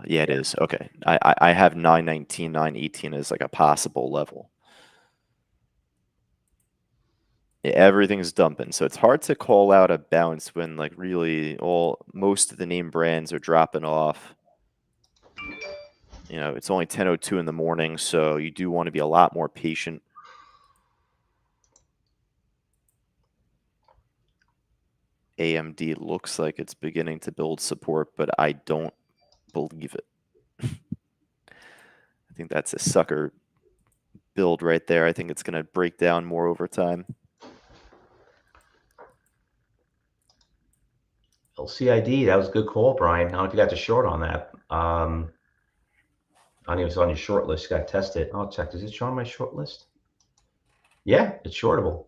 Yeah, it is. Okay. I have 919, 918 as like a possible level. Yeah, everything's dumping. So it's hard to call out a bounce when like really most of the name brands are dropping off. It's only 10:02 in the morning, so you do want to be a lot more patient. AMD looks like it's beginning to build support, but I don't believe it. I think that's a sucker build right there. I think it's going to break down more over time.
LCID, that was a good call, Brian. I don't know if you got the short on that. I don't even know if it's on your short list. You got to test it. I'll check. Does it show on my short list? Yeah, it's shortable.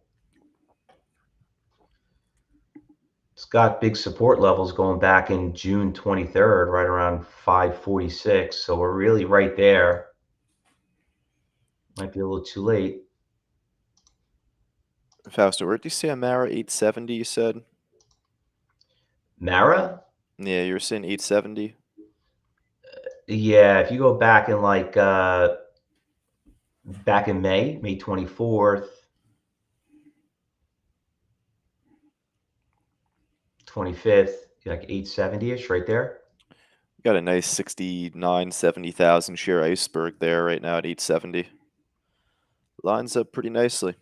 It's got big support levels going back in June 23rd, right around 546. So we're really right there. Might be a little too late.
Fausto, where did you say Amara 870, you said?
Mara?
Yeah, you were saying 870?
Yeah, if you go back in like back in May 24th, 25th, like 870-ish right there.
Got a nice 69, 70,000 share iceberg there right now at 870. Lines up pretty nicely.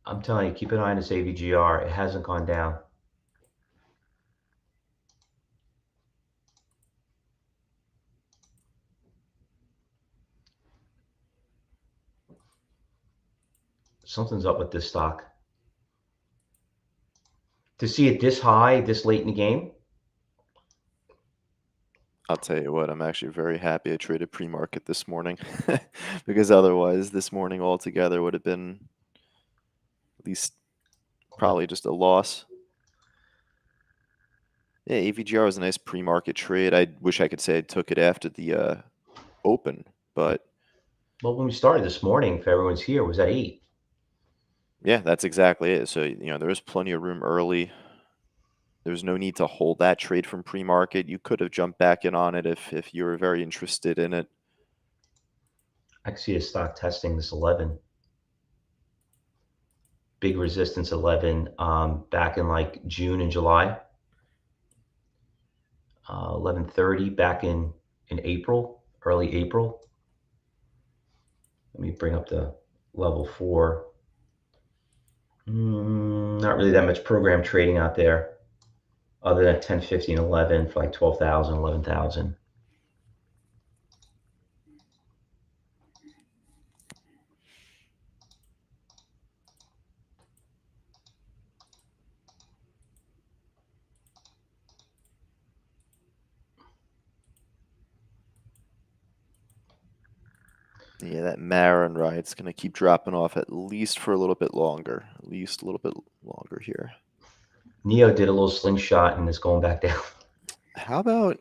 I'm telling you, keep an eye on this AVGR. It hasn't gone down. Something's up with this stock. To see it this high, this late in the game.
I'll tell you what, I'm actually very happy I traded pre-market this morning because otherwise this morning altogether would have been at least probably just a loss. Yeah, AVGR was a nice pre-market trade. I wish I could say I took it after the open, but...
Well, when we started this morning, if everyone's here, was at 8.
Yeah, that's exactly it. So, there was plenty of room early. There's no need to hold that trade from pre-market. You could have jumped back in on it if you were very interested in it.
I can see a stock testing this 11. Big resistance 11 back in like June and July. 1130 back in in April, early April. Let me bring up the level 4. Not really that much program trading out there other than 10, 15, 11 for like 12,000, 11,000.
Yeah, that Marin ride's going to keep dropping off at least for a little bit longer. At least a little bit longer here.
Neo did a little slingshot and is going back down.
How about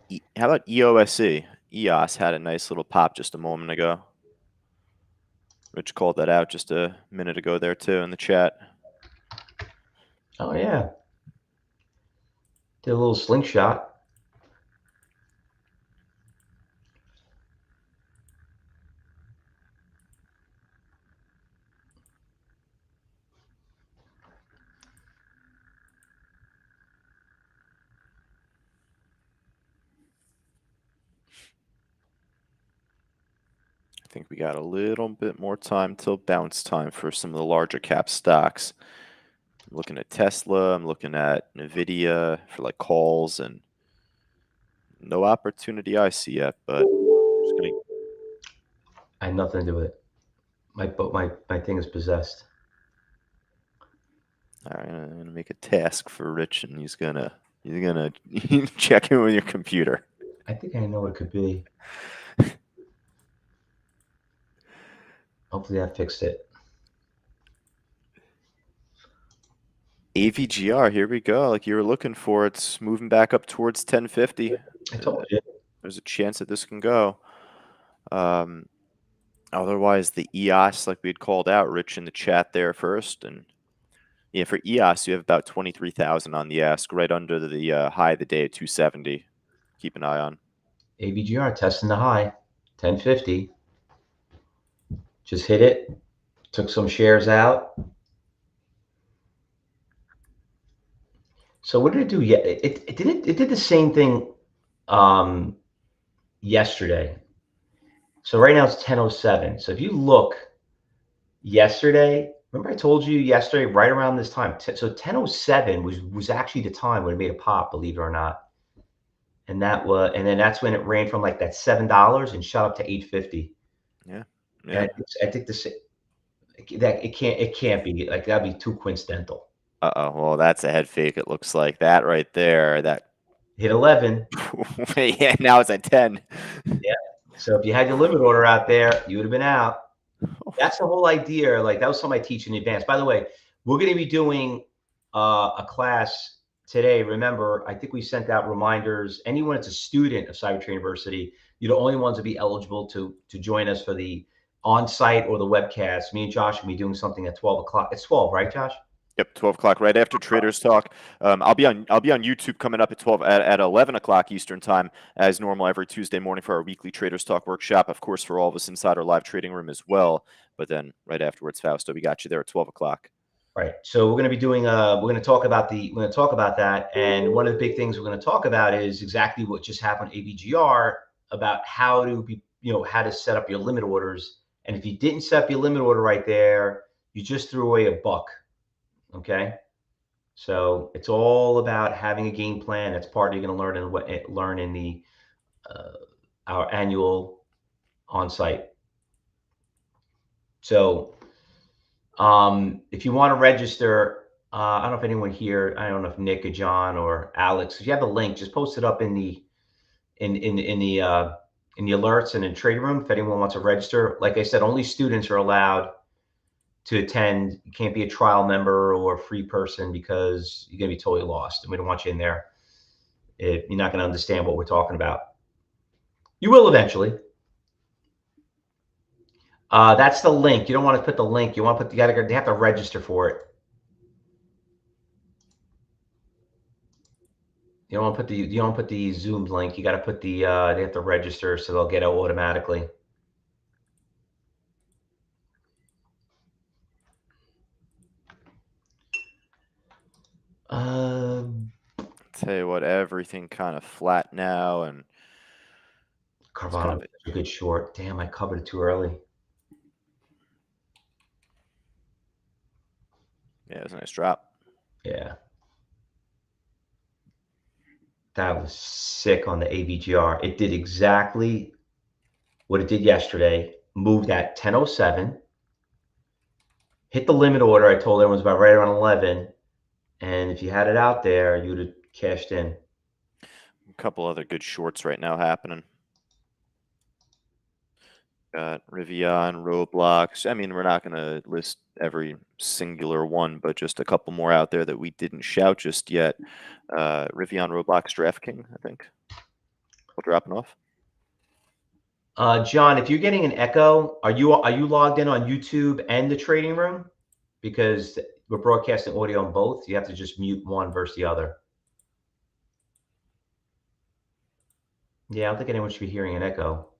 EOSE? EOS had a nice little pop just a moment ago. Rich called that out just a minute ago there too in the chat.
Oh yeah. Did a little slingshot.
I think we got a little bit more time till bounce time for some of the larger cap stocks. I'm looking at Tesla, I'm looking at Nvidia for like calls, and no opportunity I see yet, but just gonna.
I had nothing to do with it. My thing is possessed.
All right, I'm gonna make a task for Rich, and he's gonna check in with your computer.
I think I know what it could be. Hopefully that fixed it.
AVGR, here we go. Like you were looking for, it's moving back up towards 1050.
I told you.
There's a chance that this can go. Otherwise, the EOS, like we had called out, Rich in the chat there first, and yeah, for EOS, you have about 23,000 on the ask, right under the high of the day at 270. Keep an eye on.
AVGR testing the high, 1050. Just hit it. Took some shares out. So what did it do? Yeah, it did the same thing yesterday. So right now it's 10:07. So if you look yesterday, remember I told you yesterday right around this time. So 10:07 was actually the time when it made a pop, believe it or not. And then that's when it ran from like that $7 and shot up to 850.
Yeah.
And I think that it can't be like that'd be too coincidental.
Uh-oh. Well, that's a head fake. It looks like that right there. That
Hit 11.
yeah, now it's at 10.
Yeah. So if you had your limit order out there, you would have been out. That's the whole idea. Like that was something I teach in advance. By the way, we're going to be doing a class today. Remember, I think we sent out reminders. Anyone that's a student of Cybertrade University, you're the only ones to be eligible to join us for the on-site or the webcast. Me and Josh will be doing something at 12 o'clock. It's 12, right, Josh?
Yep, 12 o'clock, right after Traders Talk. I'll be on YouTube coming up at 12 at 11 o'clock Eastern time as normal every Tuesday morning for our weekly Traders Talk workshop. Of course, for all of us inside our live trading room as well. But then right afterwards, Fausto, we got you there at 12 o'clock.
Right. So we're going to be doing we're going to talk about that, and one of the big things we're going to talk about is exactly what just happened at AVGR about how to be, how to set up your limit orders. And if you didn't set up your limit order right there, you just threw away a buck. Okay. So it's all about having a game plan. That's part you're going to learn in the our annual on-site. So if you want to register, I don't know if anyone here, I don't know if Nick or John or Alex, if you have the link, just post it up in the alerts and in trade room. If anyone wants to register, like I said, only students are allowed to attend. You can't be a trial member or a free person because you're going to be totally lost. And we don't want you in there if you're not going to understand what we're talking about. You will eventually. That's the link. You don't want to put the link. You want to put, they have to register for it. You don't put the Zoom link. You got to put the they have to register, so they'll get it automatically.
Tell you what, everything kind of flat now, and
Carvana was a good short. Damn, I covered it too early.
Yeah, it was a nice drop.
Yeah. That was sick on the AVGR. It did exactly what it did yesterday. Moved at 10:07. Hit the limit order. I told everyone it was about right around 11. And if you had it out there, you would have cashed in.
A couple other good shorts right now happening. Got Rivian, Roblox. I mean, we're not going to list every singular one, but just a couple more out there that we didn't shout just yet. Rivian, Roblox, DraftKings, I think. We're dropping off.
John, if you're getting an echo, are you logged in on YouTube and the trading room? Because we're broadcasting audio on both. You have to just mute one versus the other. Yeah, I don't think anyone should be hearing an echo.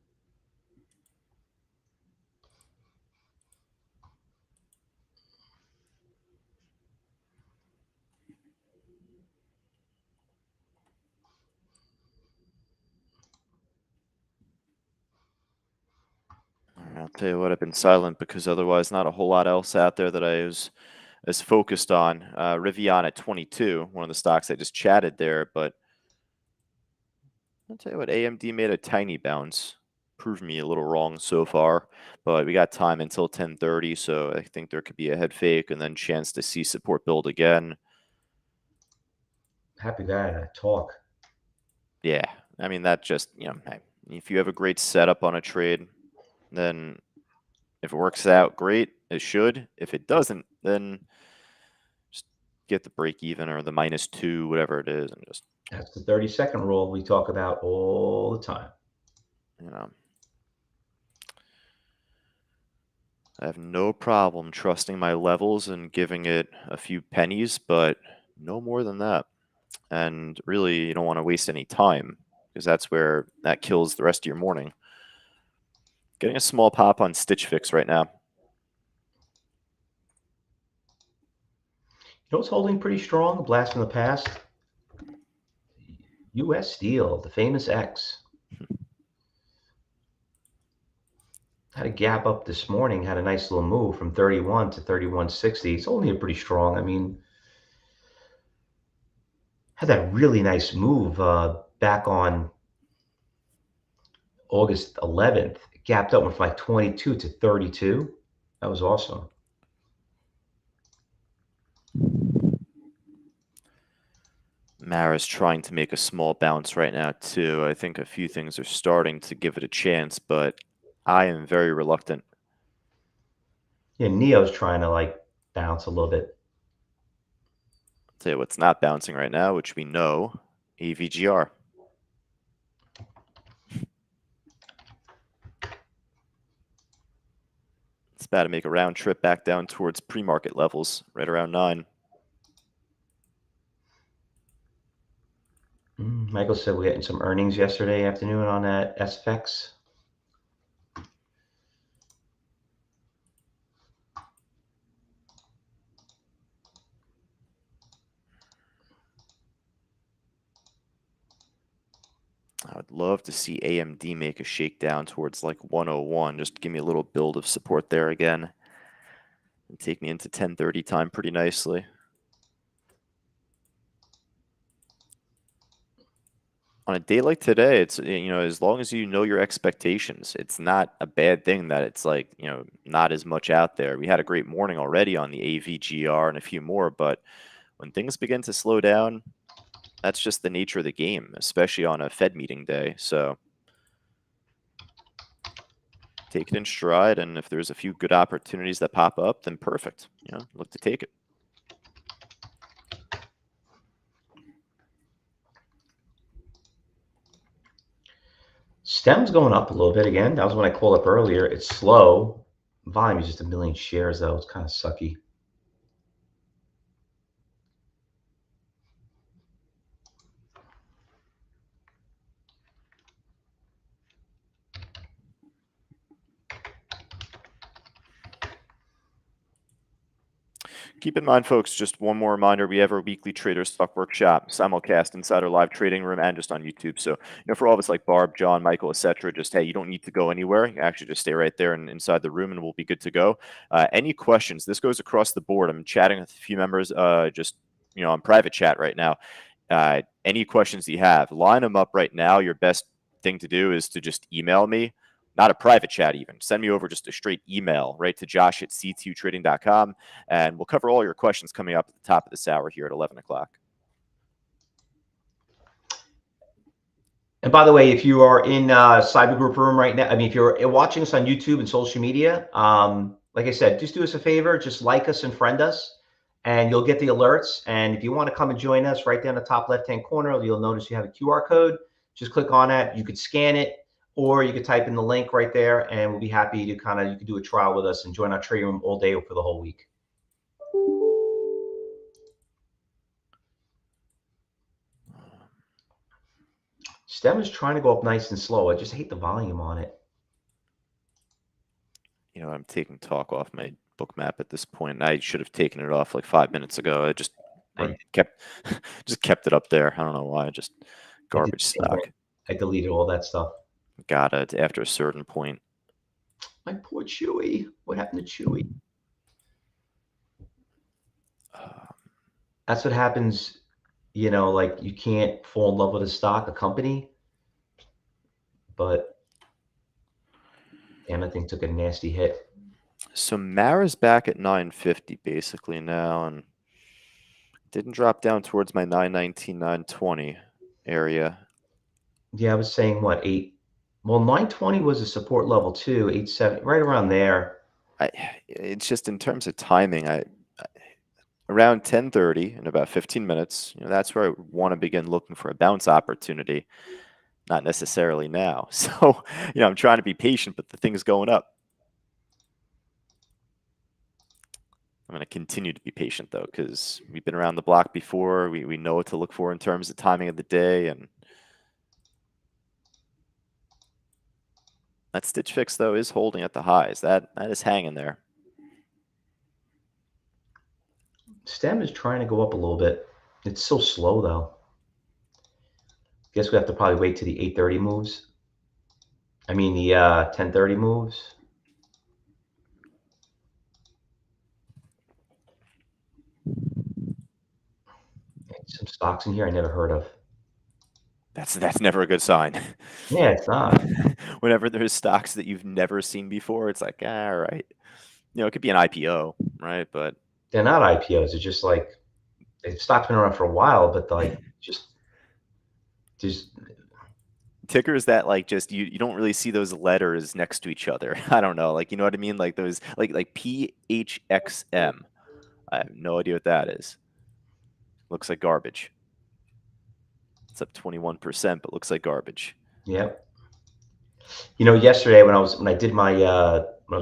I'll tell you what, I've been silent because otherwise not a whole lot else out there that I was as focused on. Rivian at 22, one of the stocks I just chatted there, but I'll tell you what, AMD made a tiny bounce. Proved me a little wrong so far, but we got time until 10:30, so I think there could be a head fake and then chance to see support build again.
Happy guy to talk.
Yeah, I mean, that just, if you have a great setup on a trade, then if it works out, great, it should. If it doesn't, then just get the break even or the -2, whatever it is, and just,
That's the 30-second rule we talk about all the time.
I have no problem trusting my levels and giving it a few pennies, but no more than that. And really, you don't want to waste any time because that's where that kills the rest of your morning. Getting a small pop on Stitch Fix right now.
You know what's holding pretty strong? Blast from the past. U.S. Steel, the famous X. Had a gap up this morning, had a nice little move from 31 to 31.60. It's only a pretty strong. I mean, had that really nice move back on August 11th. It gapped up from like 22 to 32. That was awesome.
Mara's trying to make a small bounce right now, too. I think a few things are starting to give it a chance, but I am very reluctant.
Yeah, Neo's trying to like bounce a little bit.
I'll tell you what's not bouncing right now, which we know, AVGR. It's about to make a round trip back down towards pre-market levels, right around 9.
Michael said we're getting some earnings yesterday afternoon on that SFX.
I would love to see AMD make a shakedown towards like 101. Just give me a little build of support there again. And take me into 10:30 time pretty nicely. On a day like today, it's, as long as you know your expectations, it's not a bad thing that it's like, not as much out there. We had a great morning already on the AVGR and a few more, but when things begin to slow down, that's just the nature of the game, especially on a Fed meeting day. So take it in stride, and if there's a few good opportunities that pop up, then perfect. Look to take it.
STEM's going up a little bit again. That was when I called up earlier. It's slow. Volume is just 1 million shares, though. It's kind of sucky.
Keep in mind, folks, just one more reminder, we have our weekly Trader Stock Workshop simulcast inside our live trading room and just on YouTube. So, for all of us like Barb, John, Michael, etc., just, hey, you don't need to go anywhere. You actually just stay right there and inside the room and we'll be good to go. Any questions? This goes across the board. I'm chatting with a few members just, on private chat right now. Any questions you have, line them up right now. Your best thing to do is to just email me. Not a private chat even. Send me over just a straight email right to josh@c2trading.com, and we'll cover all your questions coming up at the top of this hour here at 11 o'clock.
And by the way, if you are in Cyber Group Room right now, I mean, if you're watching us on YouTube and social media, like I said, just do us a favor, just like us and friend us, and you'll get the alerts. And if you want to come and join us, right down the top left-hand corner, you'll notice you have a QR code. Just click on that. You could scan it, or you could type in the link right there, and we'll be happy to you could do a trial with us and join our trading room all day for the whole week. Stem is trying to go up nice and slow. I just hate the volume on it.
I'm taking talk off my book map at this point. I should have taken it off like 5 minutes ago. I just kept it up there. I don't know why. Just garbage stock.
I deleted all that stuff.
Got it after a certain point.
My poor Chewy. What happened to Chewy? That's what happens. Like you can't fall in love with a stock, a company. But damn, I think took a nasty hit.
So Mara's back at 950 basically now, and didn't drop down towards my 919, 920 area.
Yeah, I was saying what, 8? Well, 920 was a support level too, 870, right around there.
It's just in terms of timing, around 10:30 in about 15 minutes, that's where I want to begin looking for a bounce opportunity. Not necessarily now. So, I'm trying to be patient, but the thing's going up. I'm going to continue to be patient, though, because we've been around the block before. We know what to look for in terms of timing of the day. And that Stitch Fix, though, is holding at the highs. That is hanging there.
Stem is trying to go up a little bit. It's so slow, though. Guess we have to probably wait till the 8:30 moves. I mean, the 10:30 moves. Some stocks in here I never heard of.
That's never a good sign.
Yeah, it's not.
Whenever there's stocks that you've never seen before, it's like, all right. It could be an IPO, right? But
they're not IPOs. It's just like stocks been around for a while, but like just
tickers that like just you don't really see those letters next to each other. I don't know, like, you know what I mean? Like those like PHXM. I have no idea what that is. Looks like garbage. It's up 21%, but looks like garbage.
Yep. Yesterday when I was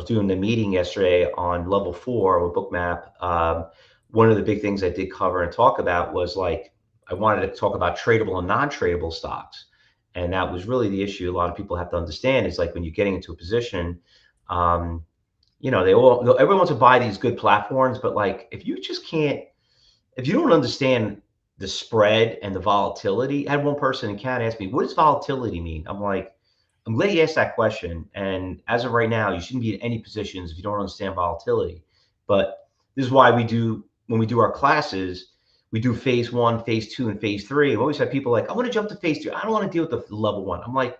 doing the meeting yesterday on level 4 with Bookmap, one of the big things I did cover and talk about was like I wanted to talk about tradable and non-tradable stocks. And that was really the issue a lot of people have to understand is like when you're getting into a position, everyone wants to buy these good platforms, but like if you don't understand the spread and the volatility. I had one person in Canada ask me, what does volatility mean? I'm like, I'm glad you asked that question. And as of right now, you shouldn't be in any positions if you don't understand volatility. But this is why when we do our classes, we do phase 1, phase 2, and phase 3. I've always had people like, I want to jump to phase 2. I don't want to deal with the level 1. I'm like,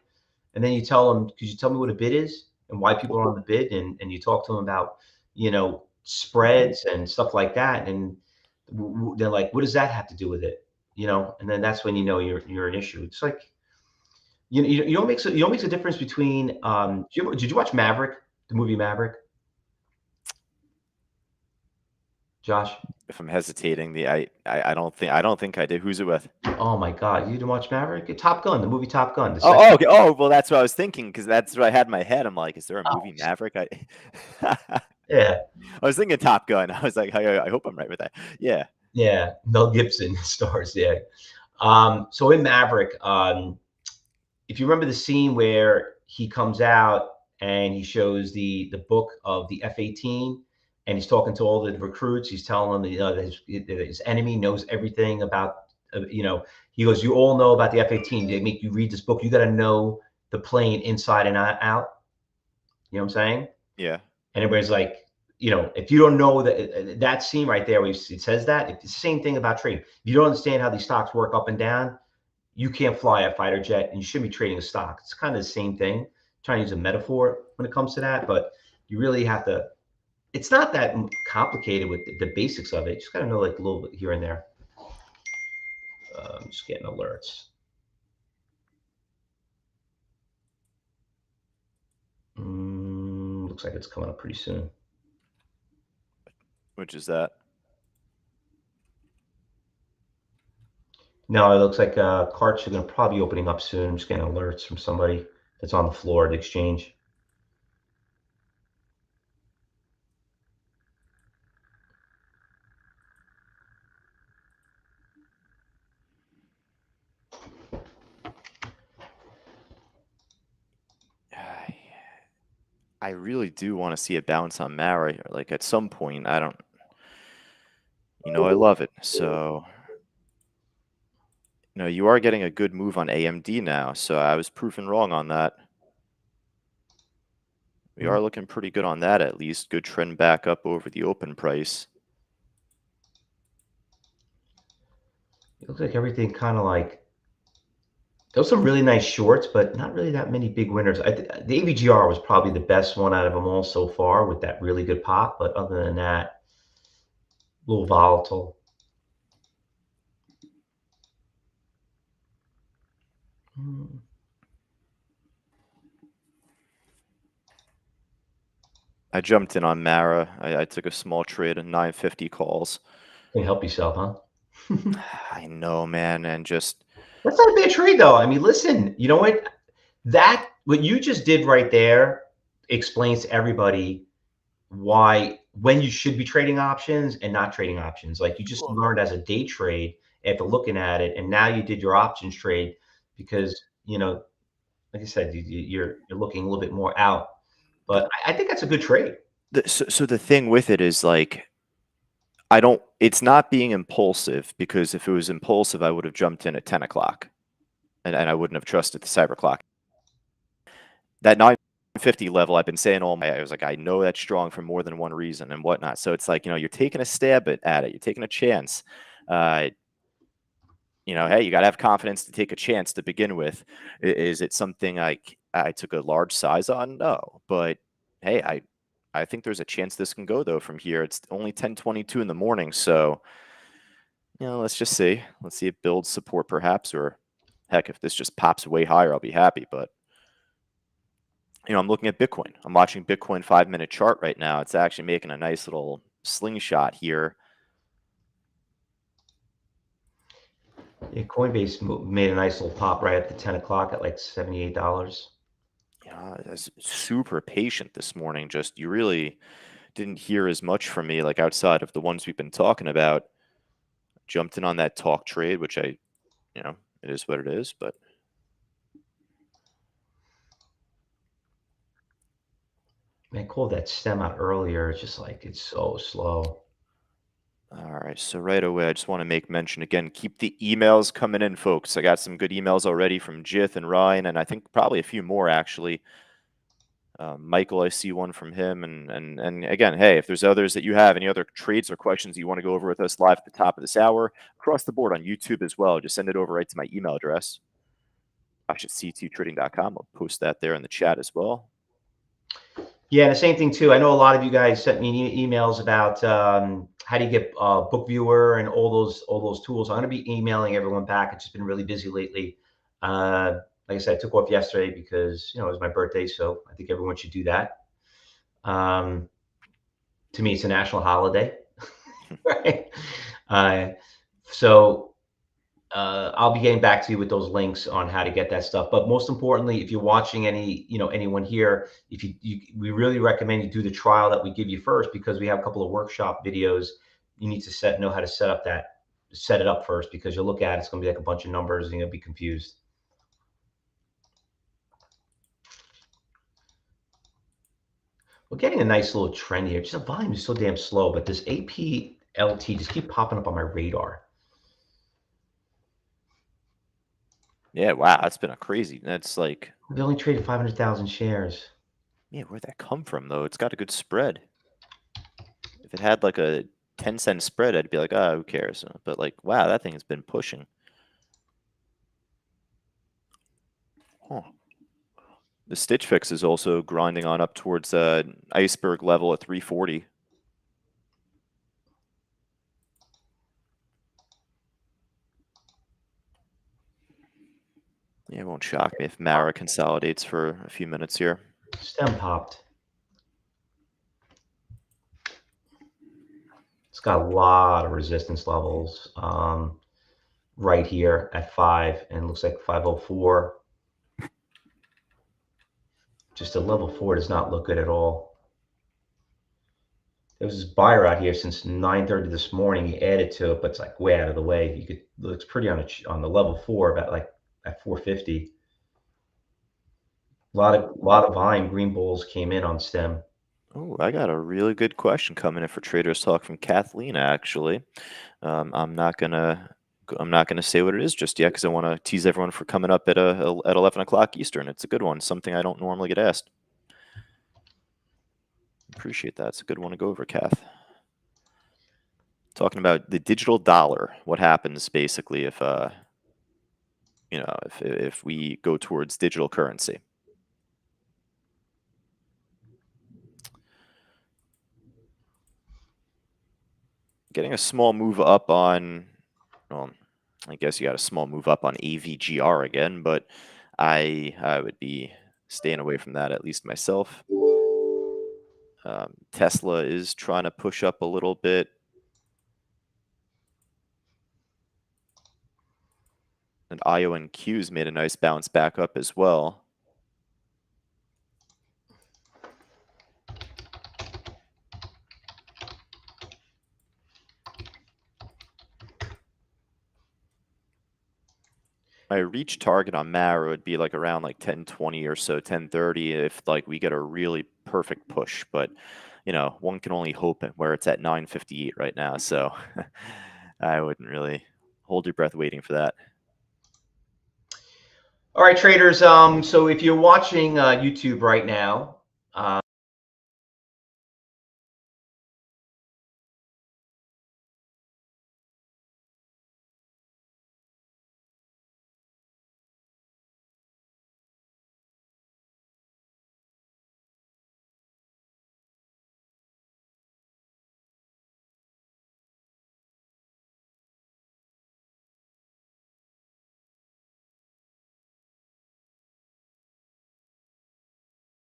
and then you tell them, could you tell me what a bid is and why people are on the bid? And you talk to them about, spreads and stuff like that. And they're like, what does that have to do with it? And then that's when you're an issue. It's like, you know what makes a difference between did you watch Maverick, the movie Maverick? Josh?
If I'm hesitating, I don't think I did. Who's it with?
Oh my God, you didn't watch Maverick? Top Gun, the movie Top Gun.
Okay. Oh, well, that's what I was thinking because that's what I had in my head. I'm like, is there a movie Maverick?
Yeah.
I was thinking Top Gun. I was like, I hope I'm right with that. Yeah.
Yeah, Mel Gibson stars. Yeah. So in Maverick, if you remember the scene where he comes out and he shows the book of the F-18 and he's talking to all the recruits. He's telling them, his enemy knows everything about, he goes, you all know about the F-18. They make you read this book. You got to know the plane inside and out. You know what I'm saying?
Yeah.
And everybody's like, if you don't know that scene right there, where it says that, it's the same thing about trading. If you don't understand how these stocks work up and down, you can't fly a fighter jet, and you shouldn't be trading a stock. It's kind of the same thing. I'm trying to use a metaphor when it comes to that, but you really have to. It's not that complicated with the basics of it. You just got to know like a little bit here and there. I'm just getting alerts. Looks like it's coming up pretty soon.
Which is that?
No, it looks like carts are going to probably be opening up soon. I'm just getting alerts from somebody that's on the floor at the exchange.
I really do want to see a bounce on Mara. Like at some point, I don't. I love it. So, you are getting a good move on AMD now. So I was proven wrong on that. We are looking pretty good on that, at least. Good trend back up over the open price.
It looks like everything kind of like. Those some really nice shorts, but not really that many big winners. The AVGR was probably the best one out of them all so far with that really good pop. But other than that, a little volatile.
I jumped in on Mara. I took a small trade at 950 calls.
Can you help yourself, huh?
I know, man. And just.
That's not a bad trade, though. I mean, listen, you know what? What you just did right there explains to everybody why when you should be trading options and not trading options. Like you just learned as a day trade after looking at it, and now you did your options trade because like I said, you're looking a little bit more out. But I think that's a good trade.
So the thing with it is like, it's not being impulsive, because if it was impulsive, I would have jumped in at 10 o'clock and I wouldn't have trusted the cyber clock. That 950 level, I've been saying I was like, I know that's strong for more than one reason and whatnot. So it's like, you're taking a stab at it. You're taking a chance. Hey, you got to have confidence to take a chance to begin with. Is it something I took a large size on? No, but hey, I think there's a chance this can go though from here. It's only 10:22 in the morning, so let's just see. Let's see it builds support perhaps, or heck, if this just pops way higher, I'll be happy. But I'm looking at Bitcoin. I'm watching Bitcoin 5-minute chart right now. It's actually making a nice little slingshot here.
Yeah, Coinbase made a nice little pop right at the 10 o'clock at like $78.
It's super patient this morning. Just you really didn't hear as much from me, like outside of the ones we've been talking about. Jumped in on that talk trade, which it is what it is, but
I called that stem out earlier. It's just like it's so slow.
All right, so right away, I just want to make mention again, keep the emails coming in, folks. I got some good emails already from Jith and Ryan, and I think probably a few more, actually. Michael, I see one from him. And again, hey, if there's others that you have, any other trades or questions you want to go over with us live at the top of this hour, across the board on YouTube as well, just send it over right to my email address, josh@c2trading.com. I'll post that there in the chat as well.
Yeah, the same thing too. I know a lot of you guys sent me emails about how do you get BookViewer and all those tools. I'm going to be emailing everyone back. It's just been really busy lately. Like I said, I took off yesterday because it was my birthday, so I think everyone should do that. To me, it's a national holiday, right? So I'll be getting back to you with those links on how to get that stuff. But most importantly, if you're watching anyone here, we really recommend you do the trial that we give you first, because we have a couple of workshop videos. You need to know how to set it up first, because you'll look at it's going to be like a bunch of numbers and you'll be confused. We're getting a nice little trend here. Just the volume is so damn slow, but this APLT just keep popping up on my radar.
Yeah, wow, that's been a crazy. That's like,
We only traded 500,000 shares.
yeah, where'd that come from though? It's got a good spread. If it had like a 10-cent spread, I'd be like, ah, who cares? But like, wow, that thing has been pushing. Huh. The Stitch Fix is also grinding on up towards iceberg level at 340. Yeah, it won't shock me if Mara consolidates for a few minutes here.
Stem popped. It's got a lot of resistance levels right here at 5, and it looks like 504. Just a level 4 does not look good at all. There was this buyer out here since 9:30 this morning. He added to it, but it's like way out of the way. You could looks pretty on the level 4, about like at 450. A lot of volume. Green bulls came in on stem.
Oh, I got a really good question coming in for Traders Talk from Kathleen. Actually, I'm not gonna say what it is just yet because I want to tease everyone for coming up at 11 o'clock Eastern. It's a good one, something I don't normally get asked. Appreciate that. It's a good one to go over, Kath. Talking about the digital dollar. What happens basically if if we go towards digital currency? Getting a small move up on, well, I guess you got a small move up on AVGR again, but I would be staying away from that, at least myself. Tesla is trying to push up a little bit. And IONQ's made a nice bounce back up as well. My reach target on Mara would be like around like 1020 or so, 1030 if like we get a really perfect push. But you know, one can only hope where it's at 958 right now. So I wouldn't really hold your breath waiting for that.
All right, traders. So if you're watching YouTube right now,